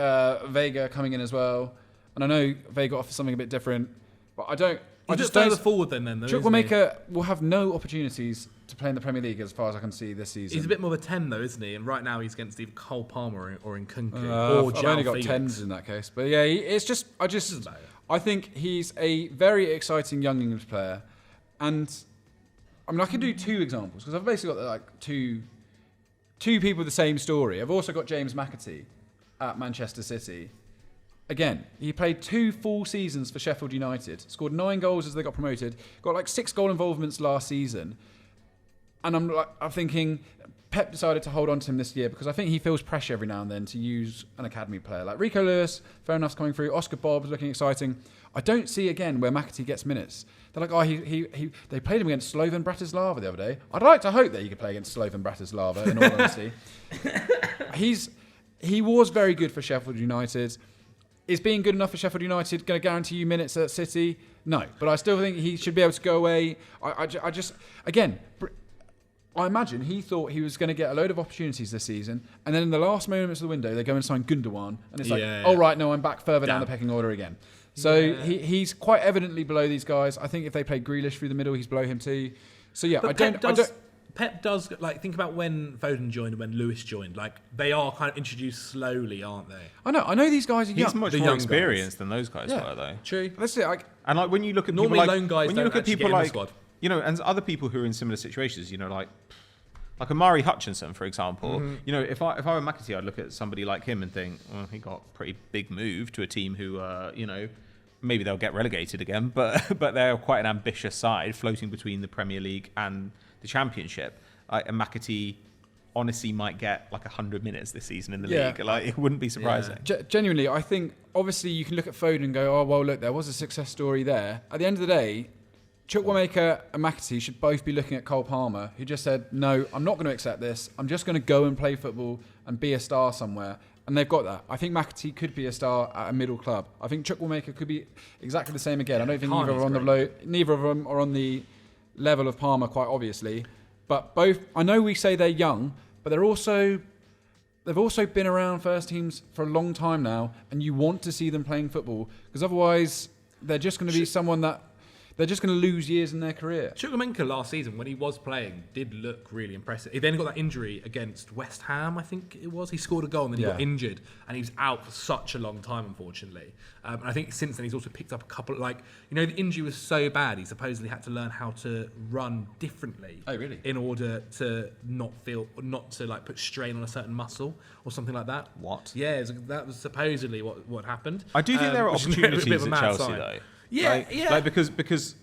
Vega coming in as well, and I know Vega offers something a bit different, but I don't. I just further forward then though. Chukwuemeka will have no opportunities to play in the Premier League as far as I can see this season. He's a bit more of a 10 though, isn't he? And right now he's against either Cole Palmer or Nkunku or I've only got 10s in that case, but yeah, I think he's a very exciting young English player, and I mean I can do 2 examples because I've basically got like two people with the same story. I've also got James McAtee at Manchester City. Again, he played 2 full seasons for Sheffield United, scored 9 goals as they got promoted, got like 6 goal involvements last season. And I'm thinking Pep decided to hold on to him this year because I think he feels pressure every now and then to use an academy player. Like Rico Lewis, fair enough's coming through. Oscar Bobb's looking exciting. I don't see again where McAtee gets minutes. They're like, they played him against Slovan Bratislava the other day. I'd like to hope that he could play against Slovan Bratislava, in all honesty. He was very good for Sheffield United. Is being good enough for Sheffield United going to guarantee you minutes at City? No. But I still think he should be able to go away. I imagine he thought he was going to get a load of opportunities this season, and then in the last moments of the window, they go and sign Gundogan, and it's oh right, no, I'm back further down the pecking order again. So he's quite evidently below these guys. I think if they play Grealish through the middle, he's below him too. So yeah, but Pep does like think about when Foden joined and when Lewis joined. Like they are kind of introduced slowly, aren't they? I know these guys are young. He's much more experienced than those guys were, though. True. That's it. And like when you look at normally people lone guys, when you look at people like and other people who are in similar situations, like Amari Hutchinson, for example. If I were McAtee, I'd look at somebody like him and think, well, he got a pretty big move to a team who, maybe they'll get relegated again, but they're quite an ambitious side, floating between the Premier League and the Championship. And McAtee honestly might get like 100 minutes this season in the league. Like it wouldn't be surprising. Genuinely, I think obviously you can look at Foden and go, oh well, look, there was a success story there. At the end of the day, Chukwuemeka and McAtee should both be looking at Cole Palmer, who just said, no, I'm not going to accept this. I'm just going to go and play football and be a star somewhere. And they've got that. I think McAtee could be a star at a middle club. I think Chukwuemeka could be exactly the same again. I don't think neither of them are on the level of Palmer, quite obviously. But both, I know we say they're young, but they've also been around first teams for a long time now, and you want to see them playing football, because otherwise they're just going to be someone that they're just going to lose years in their career. Chukwuemeka last season, when he was playing, did look really impressive. He then got that injury against West Ham, I think it was. He scored a goal and then he got injured, and he was out for such a long time, unfortunately. And I think since then he's also picked up a couple of, the injury was so bad, he supposedly had to learn how to run differently. Oh, really? In order to not put strain on a certain muscle or something like that. What? Yeah, that was supposedly what happened. I do think there are opportunities at Chelsea, sign. though. Yeah, Because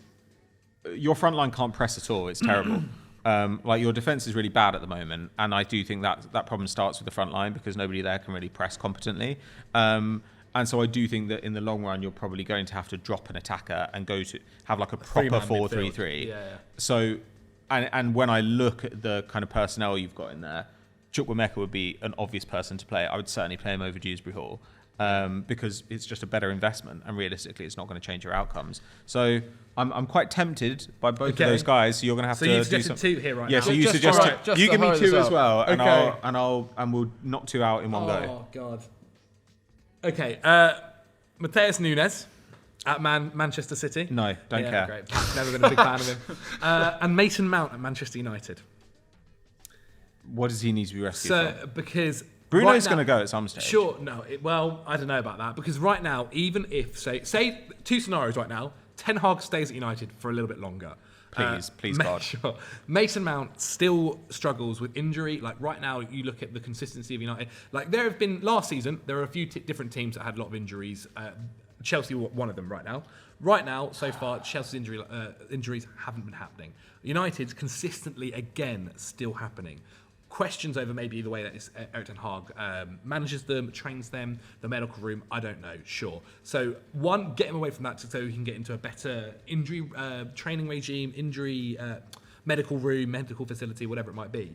your front line can't press at all. It's terrible. Your defense is really bad at the moment, and I do think that problem starts with the front line because nobody there can really press competently. And so I do think that in the long run, you're probably going to have to drop an attacker and go to have like a proper 4-3-3. Yeah. So, and when I look at the kind of personnel you've got in there, Chukwuemeka would be an obvious person to play. I would certainly play him over Dewsbury Hall. Because it's just a better investment, and realistically, it's not going to change your outcomes. So I'm quite tempted by both of those guys. So you're going to have to do some. So you suggested 2 here right now. Yeah, so you suggest two. You give me 2 as well, and we'll knock 2 out in one go. Oh God. Okay, Matheus Nunez at Manchester City. No, don't care. Great. Never been a big fan of him. And Mason Mount at Manchester United. What does he need to be rescued from? Because Bruno's going to go at some stage. Sure, no. I don't know about that. Because right now, even if, say 2 scenarios right now, Ten Hag stays at United for a little bit longer. Please, God. Sure. Mason Mount still struggles with injury. Like right now, you look at the consistency of United. Like there have been, last season, there were a few different teams that had a lot of injuries. Chelsea were one of them right now. Right now, so far, Chelsea's injuries haven't been happening. United's consistently, again, still happening. Questions over maybe the way that Erik ten Hag manages them, trains them, the medical room, I don't know, sure. So one, get him away from that so he can get into a better injury training regime, injury medical room, medical facility, whatever it might be.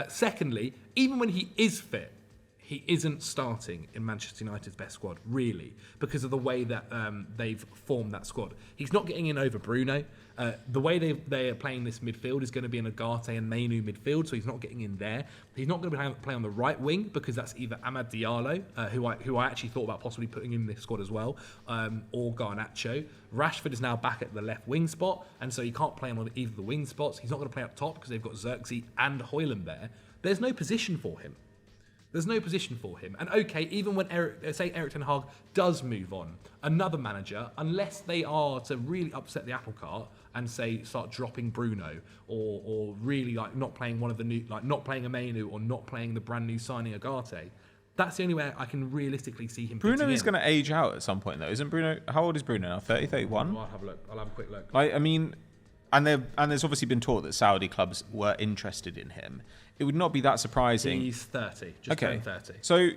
Secondly, even when he is fit, he isn't starting in Manchester United's best squad, really, because of the way that they've formed that squad. He's not getting in over Bruno. The way they are playing this midfield is going to be an Ugarte and Mainu midfield, so he's not getting in there. He's not going to play on the right wing because that's either Amad Diallo, who I actually thought about possibly putting in this squad as well, or Garnacho. Rashford is now back at the left wing spot, and so he can't play on either of the wing spots. He's not going to play up top because they've got Xerxes and Højlund there. There's no position for him. And okay, even when Erik ten Hag does move on, another manager, unless they are to really upset the apple cart and start dropping Bruno or really not playing one of the new, not playing Mainu or not playing the brand new signing Ugarte, that's the only way I can realistically see him. Bruno is going to age out at some point though, isn't Bruno? How old is Bruno now? 30, 31? I'll have a look. I'll have a quick look. And there's obviously been talk that Saudi clubs were interested in him. It would not be that surprising. He's 30, turned 30. So,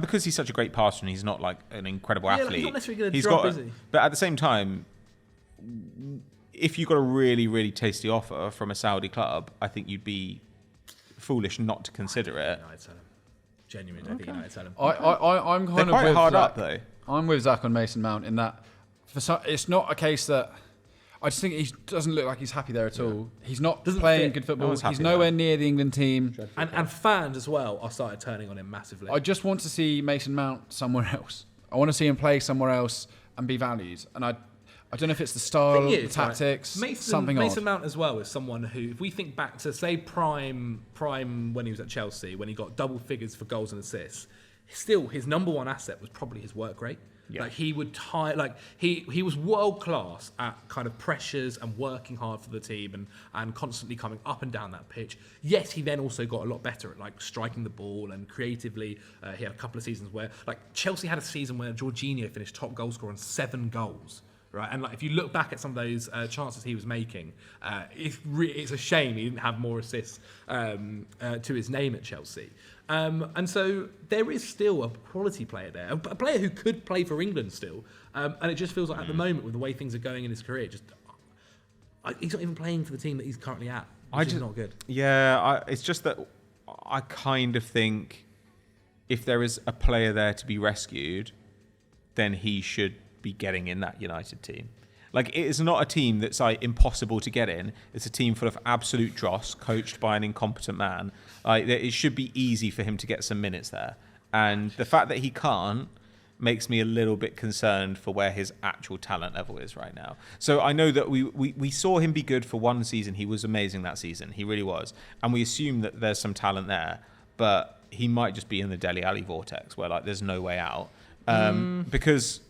because he's such a great passer and he's not like an incredible athlete. He's not necessarily going to drop, is he? But at the same time, if you got a really, really tasty offer from a Saudi club, I think you'd be foolish not to consider it. United sell him. Genuinely, I think United sell him. I'm kind They're of quite with hard Zach. up though. I'm with Zach on Mason Mount in that it's not a case that I just think he doesn't look like he's happy there at all. He's not playing good football. He's nowhere near the England team. And fans as well are started turning on him massively. I just want to see Mason Mount somewhere else. I want to see him play somewhere else and be valued. And I don't know if it's the style, the tactics, something Mason Mount as well is someone who, if we think back to say prime when he was at Chelsea, when he got double figures for goals and assists, still his number one asset was probably his work rate. Yeah. Like he would he was world class at kind of pressures and working hard for the team and constantly coming up and down that pitch. Yes, he then also got a lot better at like striking the ball and creatively. He had a couple of seasons where like Chelsea had a season where Jorginho finished top goal scorer on 7 goals. Right, and like if you look back at some of those chances he was making, it's a shame he didn't have more assists to his name at Chelsea. And so there is still a quality player there, a player who could play for England still. And it just feels like at the moment, with the way things are going in his career, just He's not even playing for the team that he's currently at, which is not good. Yeah, it's just that I kind of think if there is a player there to be rescued, then he should be getting in that United team. Like, it is not a team that's like impossible to get in. It's a team full of absolute dross, coached by an incompetent man. Like, it should be easy for him to get some minutes there. And the fact that he can't makes me a little bit concerned for where his actual talent level is right now. So I know that we saw him be good for one season. He was amazing that season. He really was. And we assume that there's some talent there, but he might just be in the Dele Alli vortex where like there's no way out. Because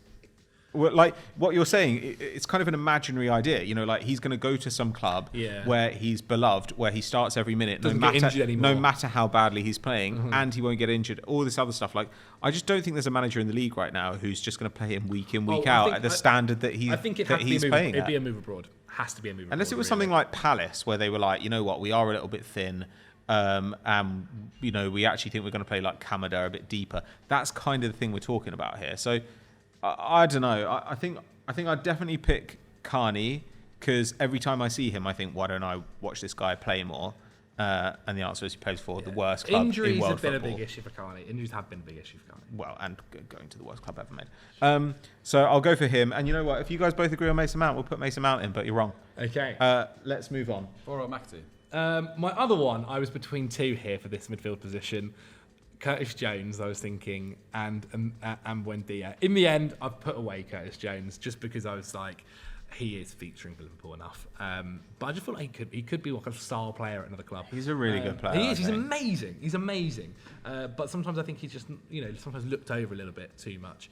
like what you're saying, it's kind of an imaginary idea, you know, like he's going to go to some club where he's beloved, where he starts every minute, no matter how badly he's playing, and he won't get injured, all this other stuff. Like, I just don't think there's a manager in the league right now who's just going to play him week in, week out at the standard that he's playing. It'd be a move abroad. Has to be a move abroad. Unless it was something like Palace, where they were like, you know what, we are a little bit thin. And you know, we actually think we're going to play like Kamada a bit deeper. That's kind of the thing we're talking about here. So I don't know. I think I'd definitely pick Carney, because every time I see him, I think, why don't I watch this guy play more? And the answer is he plays for the worst club in world football. Injuries have been a big issue for Carney. Injuries have been a big issue for Carney. Well, and going to the worst club ever made. So I'll go for him. And you know what? If you guys both agree on Mason Mount, we'll put Mason Mount in, but you're wrong. Okay. Let's move on. Or McAtee. My other one, I was between two here for this midfield position. Curtis Jones, I was thinking, and Buendia. In the end, I've put away Curtis Jones just because I was like, he is featuring for Liverpool enough. But I just feel like he could be like a star player at another club. He's a really good player. He is. He's amazing. He's amazing. But sometimes I think he's just, sometimes looked over a little bit too much.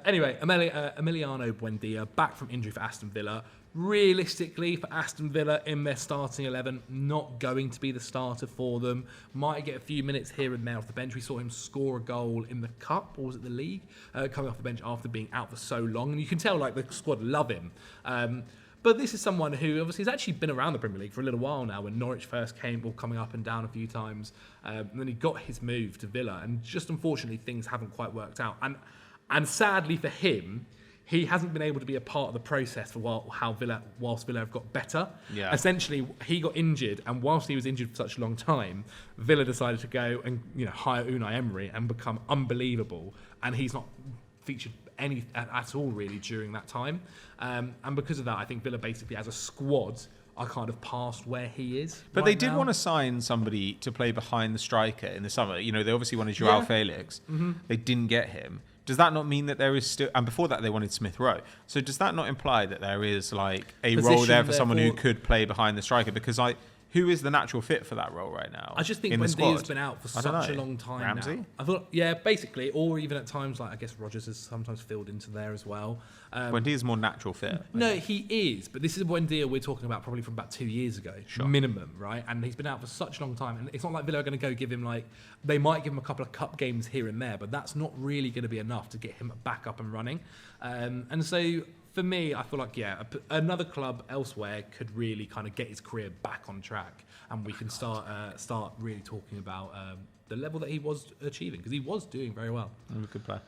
Anyway, Emiliano Buendia, back from injury for Aston Villa. Realistically, for Aston Villa in their starting 11, not going to be the starter for them. Might get a few minutes here and there off the bench. We saw him score a goal in the Cup, or was it the League? Coming off the bench after being out for so long. And you can tell, like, the squad love him. But this is someone who obviously has actually been around the Premier League for a little while now. When Norwich first came, coming up and down a few times. And then he got his move to Villa. And just unfortunately, things haven't quite worked out. And sadly for him, he hasn't been able to be a part of the process for whilst Villa have got better. Yeah. Essentially, he got injured, and whilst he was injured for such a long time, Villa decided to go and hire Unai Emery and become unbelievable. And he's not featured at all really during that time. And because of that, I think Villa basically as a squad are kind of past where he is. But they did want to sign somebody to play behind the striker in the summer. You know, they obviously wanted Joao Felix. Mm-hmm. They didn't get him. Does that not mean that there is still... And before that, they wanted Smith Rowe. So does that not imply that there is, like, a role there for someone who could play behind the striker? Because, like, who is the natural fit for that role right now? I just think Buendia's been out for such a long time Ramsey? now. I thought, basically. Or even at times, like, I guess Rodgers has sometimes filled into there as well. Buendia's more natural fit. No, he is. But this is a Buendia we're talking about probably from about 2 years ago. Sure. Minimum, right? And he's been out for such a long time. And it's not like Villa are going to go give him, like... They might give him a couple of cup games here and there, but that's not really going to be enough to get him back up and running. And so, for me, I feel like, another club elsewhere could really kind of get his career back on track. And we can start really talking about the level that he was achieving, because he was doing very well. Good player.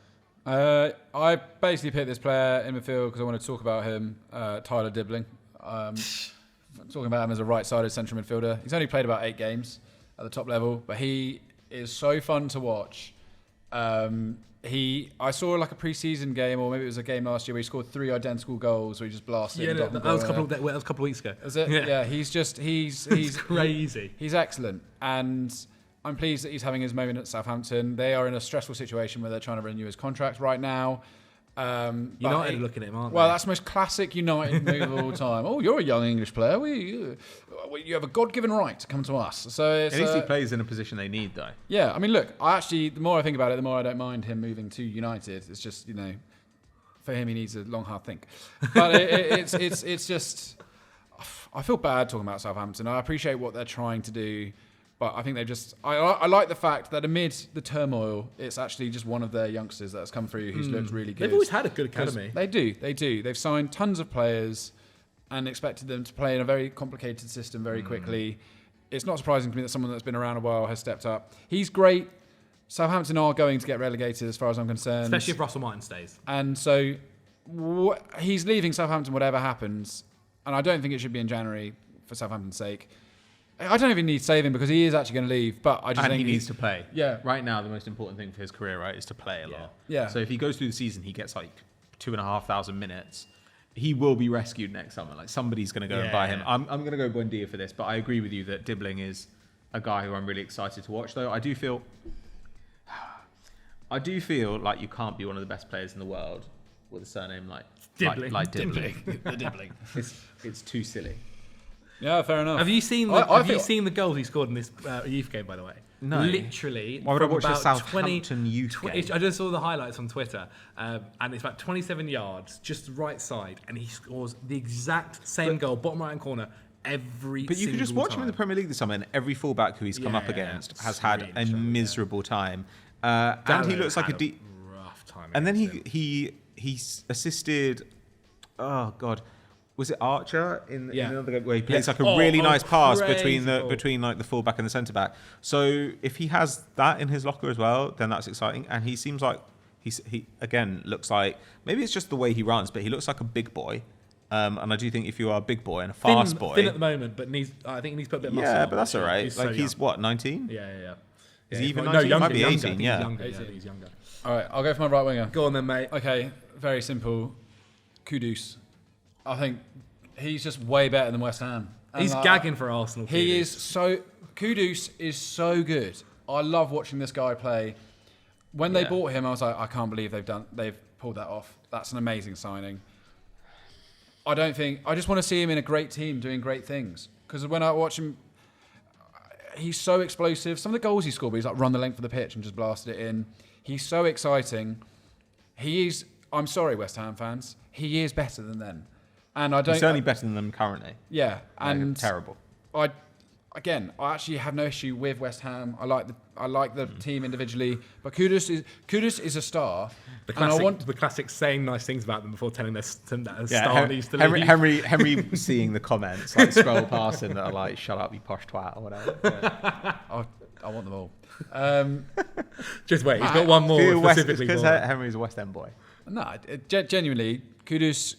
I basically picked this player in midfield because I want to talk about him, Tyler Dibbling. Talking about him as a right-sided central midfielder. He's only played about 8 games at the top level, but he is so fun to watch. I saw like a pre-season game, or maybe it was a game last year where he scored 3 identical goals where he just blasted. Yeah, that was a couple of weeks ago. Is it? Yeah, he's crazy. He's excellent, and I'm pleased that he's having his moment at Southampton. They are in a stressful situation where they're trying to renew his contract right now. United are looking at him, aren't they? Well, that's the most classic United move of all time. Oh, you're a young English player. You have a God-given right to come to us. So at least he plays in a position they need, though. Yeah, I mean, look, the more I think about it, the more I don't mind him moving to United. It's just, for him, he needs a long, hard think. But it's just, I feel bad talking about Southampton. I appreciate what they're trying to do. But I think I like the fact that amid the turmoil, it's actually just one of their youngsters that has come through who's looked really good. They've always had a good academy. They do. They've signed tons of players and expected them to play in a very complicated system very quickly. It's not surprising to me that someone that's been around a while has stepped up. He's great. Southampton are going to get relegated as far as I'm concerned. Especially if Russell Martin stays. And so he's leaving Southampton whatever happens. and I don't think it should be in January for Southampton's sake. I don't even need saving because he is actually going to leave, but I just think he needs to play. Yeah. Right now, the most important thing for his career, right, is to play a lot. Yeah. So if he goes through the season, he gets like 2,500 minutes. He will be rescued next summer. Like somebody's going to go and buy him. I'm going to go Buendia for this, but I agree with you that Dibbling is a guy who I'm really excited to watch. Though I do feel like you can't be one of the best players in the world with a surname like Dibbling. The Dibbling. It's too silly. Yeah, fair enough. Have you seen the, seen the goals he scored in this youth game, by the way? No. Literally. Why would I from watch the about Southampton youth game? I just saw the highlights on Twitter, and it's about 27 yards, just right side, and he scores the exact same goal, bottom right hand corner, every But you can just watch him in the Premier League this summer, and every fullback who he's come up against has had a miserable time. And he looks like a rough time. And then he assisted. Oh God, was it Archer in another game where he plays like a really nice pass between like the fullback and the centre back. So if he has that in his locker as well, then that's exciting. And he seems like he again looks like, maybe it's just the way he runs, but he looks like a big boy. And I do think if you are a big boy and a fast boy, thin at the moment, but I think he needs to put a bit of muscle. Yeah, but that's all right. He's like he's what, 19? Yeah. Is he even 19? No, He might be 18. He's Yeah. younger. He's younger. All right, I'll go for my right winger. Go on then, mate. Okay, very simple. Kudus. I think he's just way better than West Ham. And He's gagging for Arsenal. Kudus is so good. I love watching this guy play. When they bought him, I was like, I can't believe they've pulled that off. That's an amazing signing. I just want to see him in a great team doing great things. Because when I watch him, he's so explosive. Some of the goals he scored, he's like run the length of the pitch and just blasted it in. He's so exciting. I'm sorry, West Ham fans. He is better than them. And He's certainly better than them currently. Yeah. And terrible. I actually have no issue with West Ham. I like the team individually, but Kudus is a star. The classic saying nice things about them before telling their star needs to leave. Henry seeing the comments, like scroll past him that are like, "Shut up, you posh twat," or whatever. Yeah. I want them all. Just wait, he's got one more specifically. Because Henry's a West End boy. No, genuinely, Kudus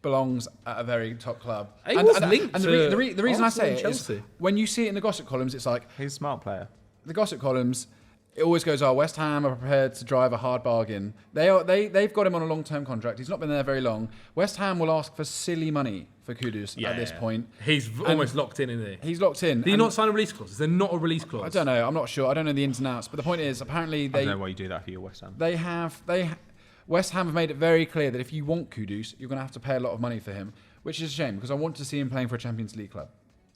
belongs at a very top club. He was linked and to the reason I say it Chelsea. is when you see it in the gossip columns, it's like He's a smart player. the gossip columns. It always goes, "Oh, West Ham are prepared to drive a hard bargain." They've got him on a long-term contract. He's not been there very long. West Ham will ask for silly money for Kudus at this point. He's almost locked in, isn't he? He's locked in. Did he not sign a release clause? Is there not a release clause? I don't know. I'm not sure. I don't know the ins and outs. But the point is, apparently I don't know why you do that for your West Ham. West Ham have made it very clear that if you want Kudus, you're going to have to pay a lot of money for him, which is a shame because I want to see him playing for a Champions League club.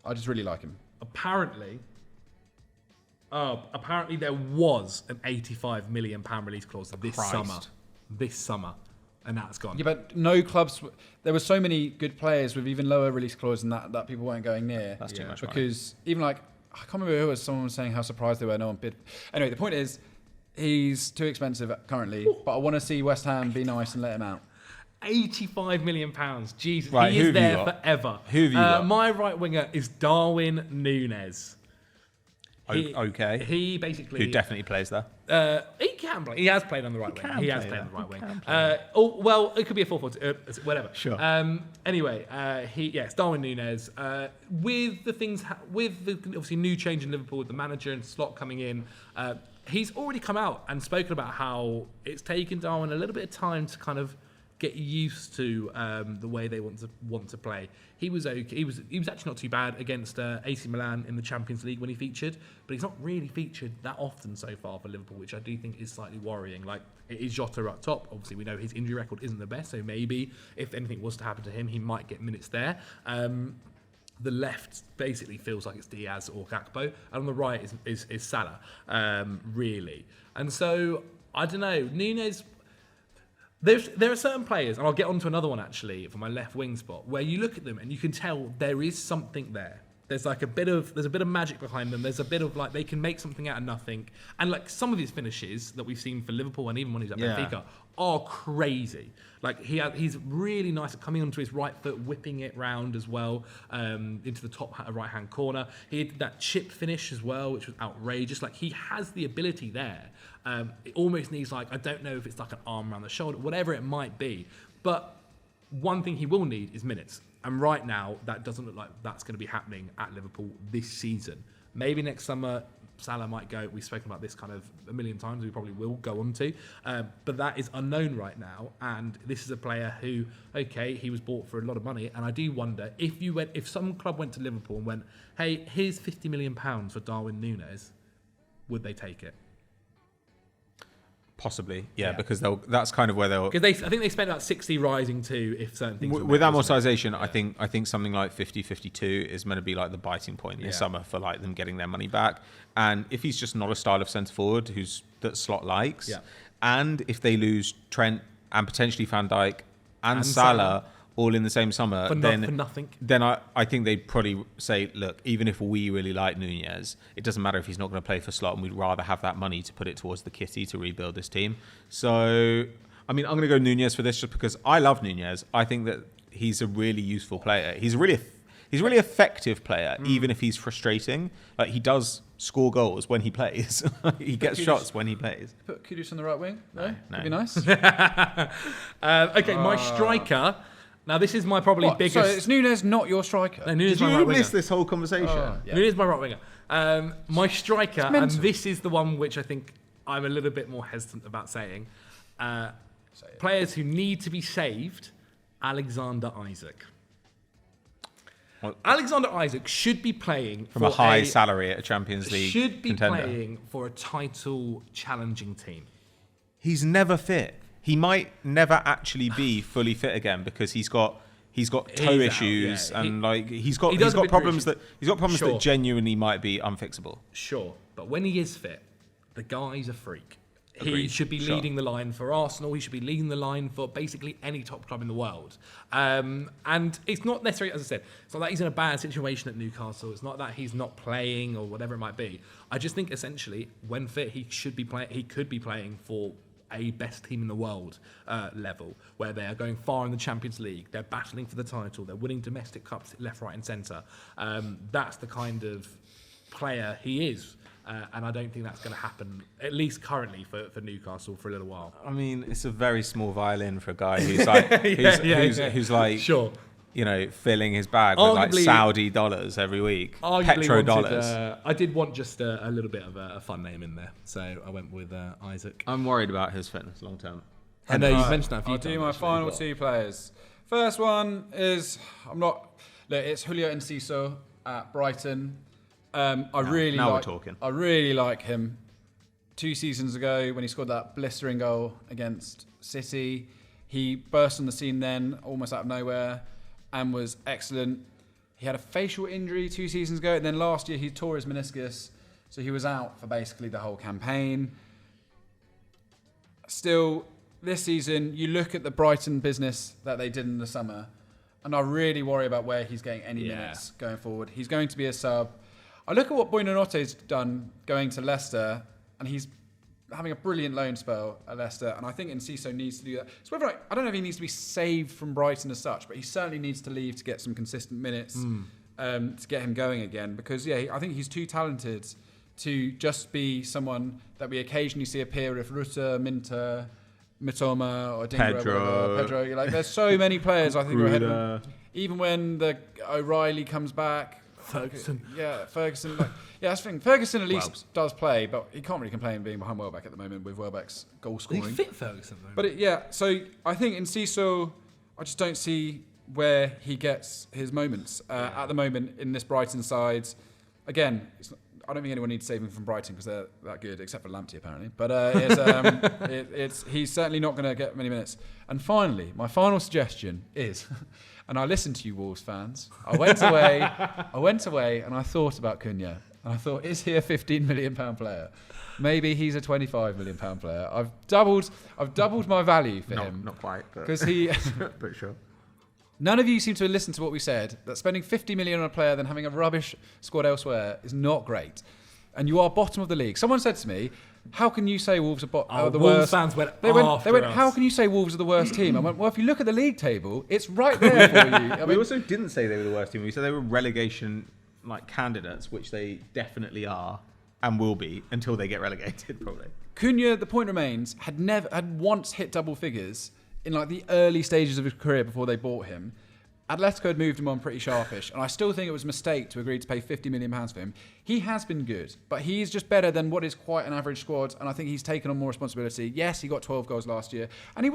I just really like him. Apparently there was an £85 million release clause this summer, and that's gone. Yeah, but no clubs. There were so many good players with even lower release clause than that people weren't going near. That's too much because even like I can't remember who it was. Someone was saying how surprised they were no one bid. Anyway, the point is, he's too expensive currently. But I want to see West Ham be nice and let him out. £85 million. Jesus, right, he is there forever. Who have you got? My right winger is Darwin Nunez. Okay. He basically... Who definitely plays there. He can play. He has played on the right wing. He has played on the right wing. Well, it could be a 4-4-2, whatever. Sure. Anyway, it's Darwin Nunez. With the obviously new change in Liverpool with the manager and Slot coming in, he's already come out and spoken about how it's taken Darwin a little bit of time to kind of get used to the way they want to play. He was okay. He was actually not too bad against AC Milan in the Champions League when he featured, but he's not really featured that often so far for Liverpool, which I do think is slightly worrying. Like, it is Jota up top. Obviously, we know his injury record isn't the best, so maybe if anything was to happen to him, he might get minutes there. The left basically feels like it's Diaz or Gakpo, and on the right is Salah, really. And so, I don't know, Nunez... There are certain players, and I'll get on to another one actually for my left wing spot, where you look at them and you can tell there is something there. There's a bit of magic behind them. There's a bit of like they can make something out of nothing. And like some of his finishes that we've seen for Liverpool and even when he's at Benfica are crazy. Like he's really nice at coming onto his right foot, whipping it round as well into the top right hand corner. He did that chip finish as well, which was outrageous. Like he has the ability there. It almost needs I don't know if it's like an arm around the shoulder, whatever it might be. But one thing he will need is minutes. And right now, that doesn't look like that's going to be happening at Liverpool this season. Maybe next summer, Salah might go. We've spoken about this kind of a million times. We probably will go on to. But that is unknown right now. And this is a player who, okay, he was bought for a lot of money. And I do wonder, if some club went to Liverpool and went, hey, here's £50 million for Darwin Nunez, would they take it? Possibly, yeah. Because that's kind of where they'll... Because I think they spent about 60 rising to if certain things... With amortization, I think something like 50, 52 is meant to be like the biting point this summer for like them getting their money back. And if he's just not a style of centre forward that Slot likes, and if they lose Trent and potentially Van Dijk and Salah all in the same summer, for nothing. Then I think they'd probably say, look, even if we really like Nunez, it doesn't matter if he's not going to play for Slot, and we'd rather have that money to put it towards the kitty to rebuild this team. So, I mean, I'm going to go Nunez for this just because I love Nunez. I think that he's a really useful player. He's a really effective player, even if he's frustrating. Like, he does score goals when he plays. He gets shots when he plays. Put Kudus on the right wing? No. That'd be nice. Okay, my striker... Now, this is my biggest... So it's Nunez, not your striker? No, Nunez Did my you right winger. miss this whole conversation? Nunez my right winger. My striker, and this is the one which I think I'm a little bit more hesitant about saying. Players who need to be saved, Alexander Isak. Well, Alexander Isak should be playing from a high salary at a Champions League should be contender. Playing for a title challenging team. He's never fit. He might never actually be fully fit again because he's got toe issues and he's got problems that genuinely might be unfixable. Sure, but when he is fit, the guy's a freak. Agreed. He should be leading the line for Arsenal. He should be leading the line for basically any top club in the world. And it's not necessarily, as I said, it's not that he's in a bad situation at Newcastle. It's not that he's not playing or whatever it might be. I just think essentially, when fit, he should be playing. He could be playing for a best team in the world level, where they are going far in the Champions League, they're battling for the title, they're winning domestic cups left, right and centre. That's the kind of player he is. And I don't think that's going to happen, at least currently, for Newcastle for a little while. I mean, it's a very small violin for a guy who's like, who's like, sure, you know, filling his bag with like Saudi dollars every week, petrodollars. I did want just a little bit of a fun name in there, so I went with Isak. I'm worried about his fitness long term. I know you've mentioned that a few I'll times. do my final two players. First one is it's Julio Enciso at Brighton. I really like him. 2 seasons ago, when he scored that blistering goal against City, he burst on the scene then, almost out of nowhere, and was excellent. He had a facial injury 2 seasons ago, and then last year he tore his meniscus, so he was out for basically the whole campaign. Still, this season, you look at the Brighton business that they did in the summer, and I really worry about where he's getting any minutes going forward. He's going to be a sub. I look at what Buonannote's done going to Leicester, and he's having a brilliant loan spell at Leicester, and I think Enciso needs to do that. So I don't know if he needs to be saved from Brighton as such, but he certainly needs to leave to get some consistent minutes to get him going again, because I think he's too talented to just be someone that we occasionally see appear with Rutter, Minter, Mitoma, or Dingra, Pedro. Like, there's so many players I think are ahead of him. Even when the O'Reilly comes back, Ferguson. Ferguson. That's the thing. Ferguson at least does play, but he can't really complain being behind Welbeck at the moment with Welbeck's goal scoring. He fit Ferguson though. But so I think Enciso, I just don't see where he gets his moments at the moment in this Brighton side. Again, I don't think anyone needs to save him from Brighton because they're that good, except for Lamptey apparently. But he's certainly not going to get many minutes. And finally, my final suggestion is. And I listened to you, Wolves fans. I went away and I thought about Cunha. And I thought, is he a £15 million player? Maybe he's a £25 million player. I've doubled my value for him. Not quite. Because he... but sure. None of you seem to have listened to what we said, that spending $50 million on a player then having a rubbish squad elsewhere is not great. And you are bottom of the league. Someone said to me, how can you say Wolves are the Wolves worst? Fans went they went, how can you say Wolves are the worst team? I went, well, if you look at the league table, it's right there for you. We also didn't say they were the worst team. We said they were relegation candidates, which they definitely are and will be until they get relegated, probably. Cunha, the point remains, had once hit double figures in like the early stages of his career before they bought him, Atletico had moved him on pretty sharpish, and I still think it was a mistake to agree to pay £50 million for him. He has been good, but he's just better than what is quite an average squad, and I think he's taken on more responsibility. Yes, he got 12 goals last year, and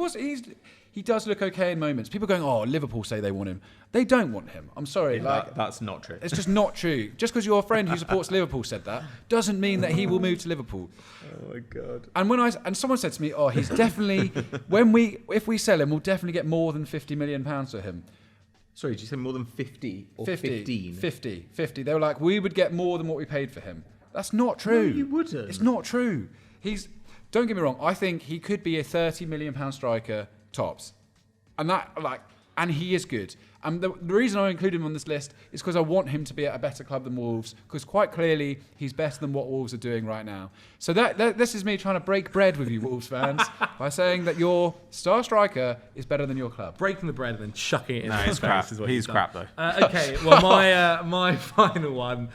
he does look okay in moments. People are going, oh, Liverpool say they want him. They don't want him. I'm sorry. That's not true. It's just not true. Just because your friend who supports Liverpool said that doesn't mean that he will move to Liverpool. Oh my God. And someone said to me, oh, he's definitely if we sell him, we'll definitely get more than £50 million for him. Sorry, did you say more than 50 or 50, 15? 50. They were like, we would get more than what we paid for him. That's not true. No, you wouldn't. It's not true. Don't get me wrong. I think he could be a £30 million striker tops, and he is good. And the reason I include him on this list is because I want him to be at a better club than Wolves, because quite clearly he's better than what Wolves are doing right now. So this is me trying to break bread with you, Wolves fans, by saying that your star striker is better than your club. Breaking the bread and then chucking it in his He's face crap. is what He's crap, though. Okay, well, my final one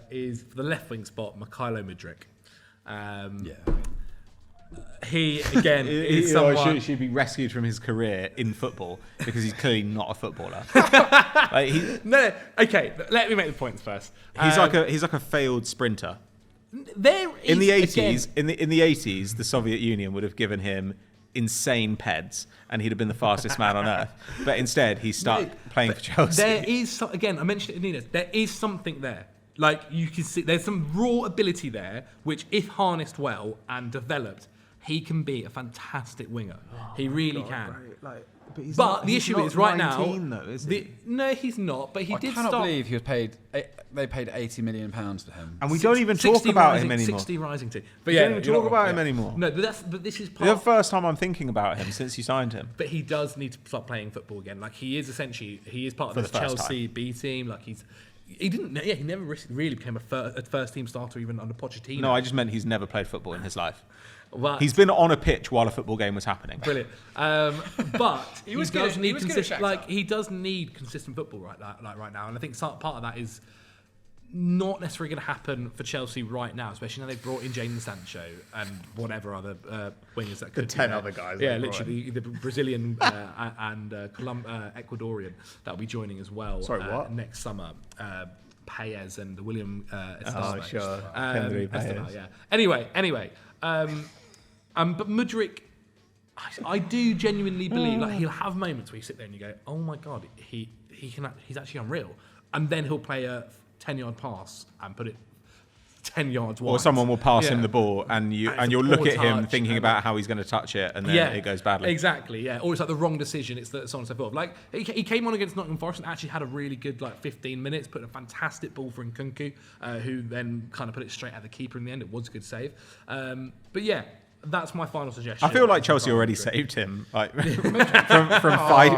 is for the left wing spot, Mykhailo Mudryk. He again is someone should be rescued from his career in football because he's clearly not a footballer. No, okay. Let me make the points first. He's like a failed sprinter. There is, In the 80s, in the 80s, the Soviet Union would have given him insane peds, and he'd have been the fastest man on earth. But instead, he's stuck playing for Chelsea. There is again. I mentioned it in Nunez. There is something there. Like you can see, there's some raw ability there, which if harnessed well and developed, he can be a fantastic winger. He really can. But the issue is right now. Though, is he? No, he's not. But I cannot believe he was paid. They paid £80 million for him. And we don't even talk about him anymore. 60 rising to. But we don't even talk about him anymore. No, but this is It's part. the first time I'm thinking about him since you signed him. But he does need to start playing football again. Like he is essentially, he is part For of the this first Chelsea B team. Like he never really became a first team starter even under Pochettino. No, I just meant he's never played football in his life. But He's been on a pitch while a football game was happening. Brilliant. But he does need consistent. Shakhtar. He does need consistent football right now, and I think part of that is not necessarily going to happen for Chelsea right now, especially now they've brought in Jadon Sancho and whatever other wingers that could. The 10 other guys. Yeah, literally the Brazilian and Ecuadorian that will be joining as well. Sorry, what? Next summer. Paez and the William Estevao. Oh, sure. Estevao, yeah. Anyway. But Mudryk, I do genuinely believe like he'll have moments where you sit there and you go, "Oh my God, he's actually unreal," and then he'll play a 10-yard pass and put it 10 yards wide. Or someone will pass him the ball, and you'll look at him thinking and about how he's going to touch it, and then it goes badly. Exactly, yeah. Or it's like the wrong decision. It's so on and so forth. Like he came on against Nottingham Forest and actually had a really good 15 minutes, put a fantastic ball for Nkunku, who then kind of put it straight at the keeper in the end. It was a good save. But yeah. That's my final suggestion. I feel like Chelsea already saved him, from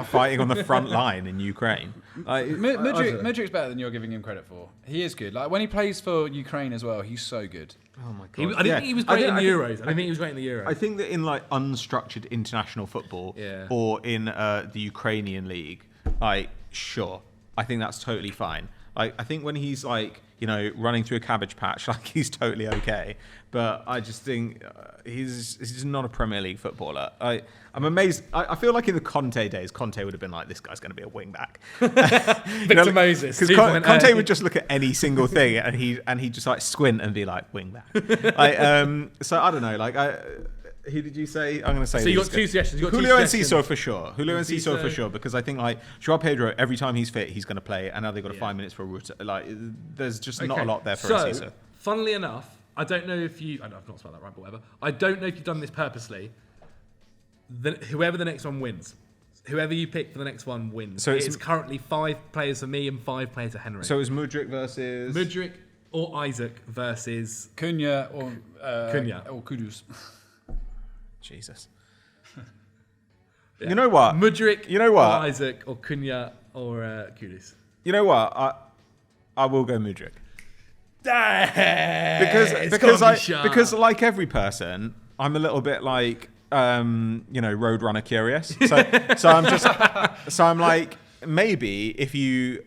fighting on the front line in Ukraine. Mudryk's better than you're giving him credit for. He is good. Like when he plays for Ukraine as well, he's so good. Oh my God! I didn't think he was great in the Euros. I didn't think he was great in the Euros. I think that in unstructured international football, or in the Ukrainian league, sure, I think that's totally fine. I think when he's running through a cabbage patch, he's totally okay. But I just think he's just not a Premier League footballer. I'm amazed. I feel like in the Conte days, Conte would have been like, this guy's going to be a wing back. Victor Moses. Because Conte would just look at any single thing and he'd just squint and be like, wing back. So I don't know. Who did you say? I'm going to say. So you got two suggestions. Julio Enciso for sure. Julio Enciso for sure, because I think Joao Pedro, every time he's fit, he's going to play, and now they've got 5 minutes for a route. There's just not a lot there for Enciso. Funnily enough, I don't know if you. I've not spelled that right, but whatever. I don't know if you've done this purposely. Whoever the next one wins. Whoever you pick for the next one wins. So it's currently 5 players for me and 5 players for Henry. So it's Mudryk versus Mudryk or Isaac versus Cunha or Kudus. Jesus. You know what? Mudryk. You know what? Or Isaac or Cunha or Kudus. You know what? I will go Mudryk. Because like every person, I'm a little bit Roadrunner curious. So I'm like, maybe if you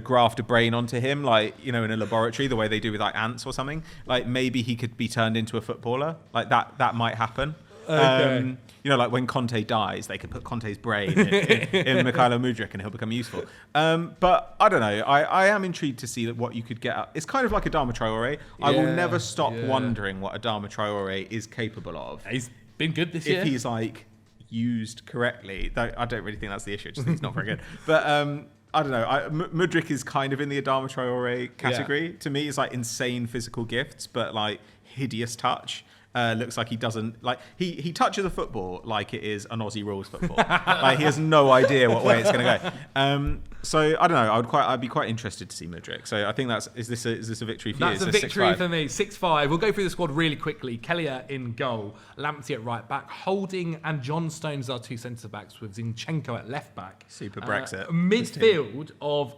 graft a brain onto him, in a laboratory, the way they do with ants or something, maybe he could be turned into a footballer. That might happen. Okay. Like when Conte dies, they could put Conte's brain in Mykhailo Mudryk and he'll become useful. But I don't know. I am intrigued to see what you could get out. It's kind of like Adama Traore. I will never stop wondering what Adama Traore is capable of. He's been good this year. If he's like used correctly. Though I don't really think that's the issue. I just think he's not very good. But I don't know. Mudryk is kind of in the Adama Traore category. To me, it's like insane physical gifts, but like hideous touch. Looks like he doesn't he touches a football like it is an Aussie rules football. Like he has no idea what way it's going to go. So I don't know. I'd be quite interested to see Mudryk. So I think is this a victory for you? That's a victory for me. 6-5. We'll go through the squad really quickly. Kelleher in goal, Lamptey at right back, Holding and John Stones are two centre backs with Zinchenko at left back. Super Brexit. Midfield of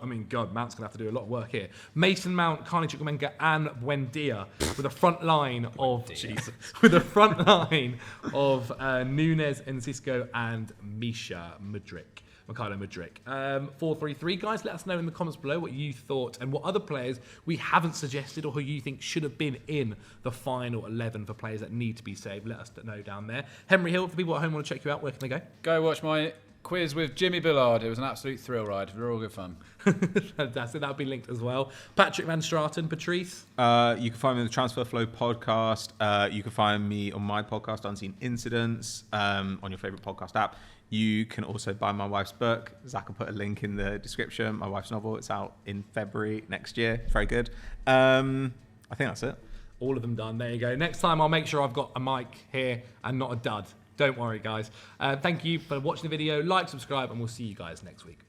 Mount's gonna have to do a lot of work here. Mason Mount, Carney Chukwuemeka, and Buendia with a front line of Nunez, Enciso, and Mykhailo Mudryk. 4-3-3, guys. Let us know in the comments below what you thought and what other players we haven't suggested or who you think should have been in the final 11 for players that need to be saved. Let us know down there. Henry Hill, for people at home want to check you out, where can they go? Go watch my quiz with Jimmy Billard. It was an absolute thrill ride. They're all good fun. Fantastic. That'll be linked as well. Patrick Van Straten, Patrice. You can find me on the Transfer Flow podcast. You can find me on my podcast, Unseen Incidents, on your favourite podcast app. You can also buy my wife's book. Zach will put a link in the description. My wife's novel. It's out in February next year. It's very good. I think that's it. All of them done. There you go. Next time I'll make sure I've got a mic here and not a dud. Don't worry, guys. Thank you for watching the video. Like, subscribe, and we'll see you guys next week.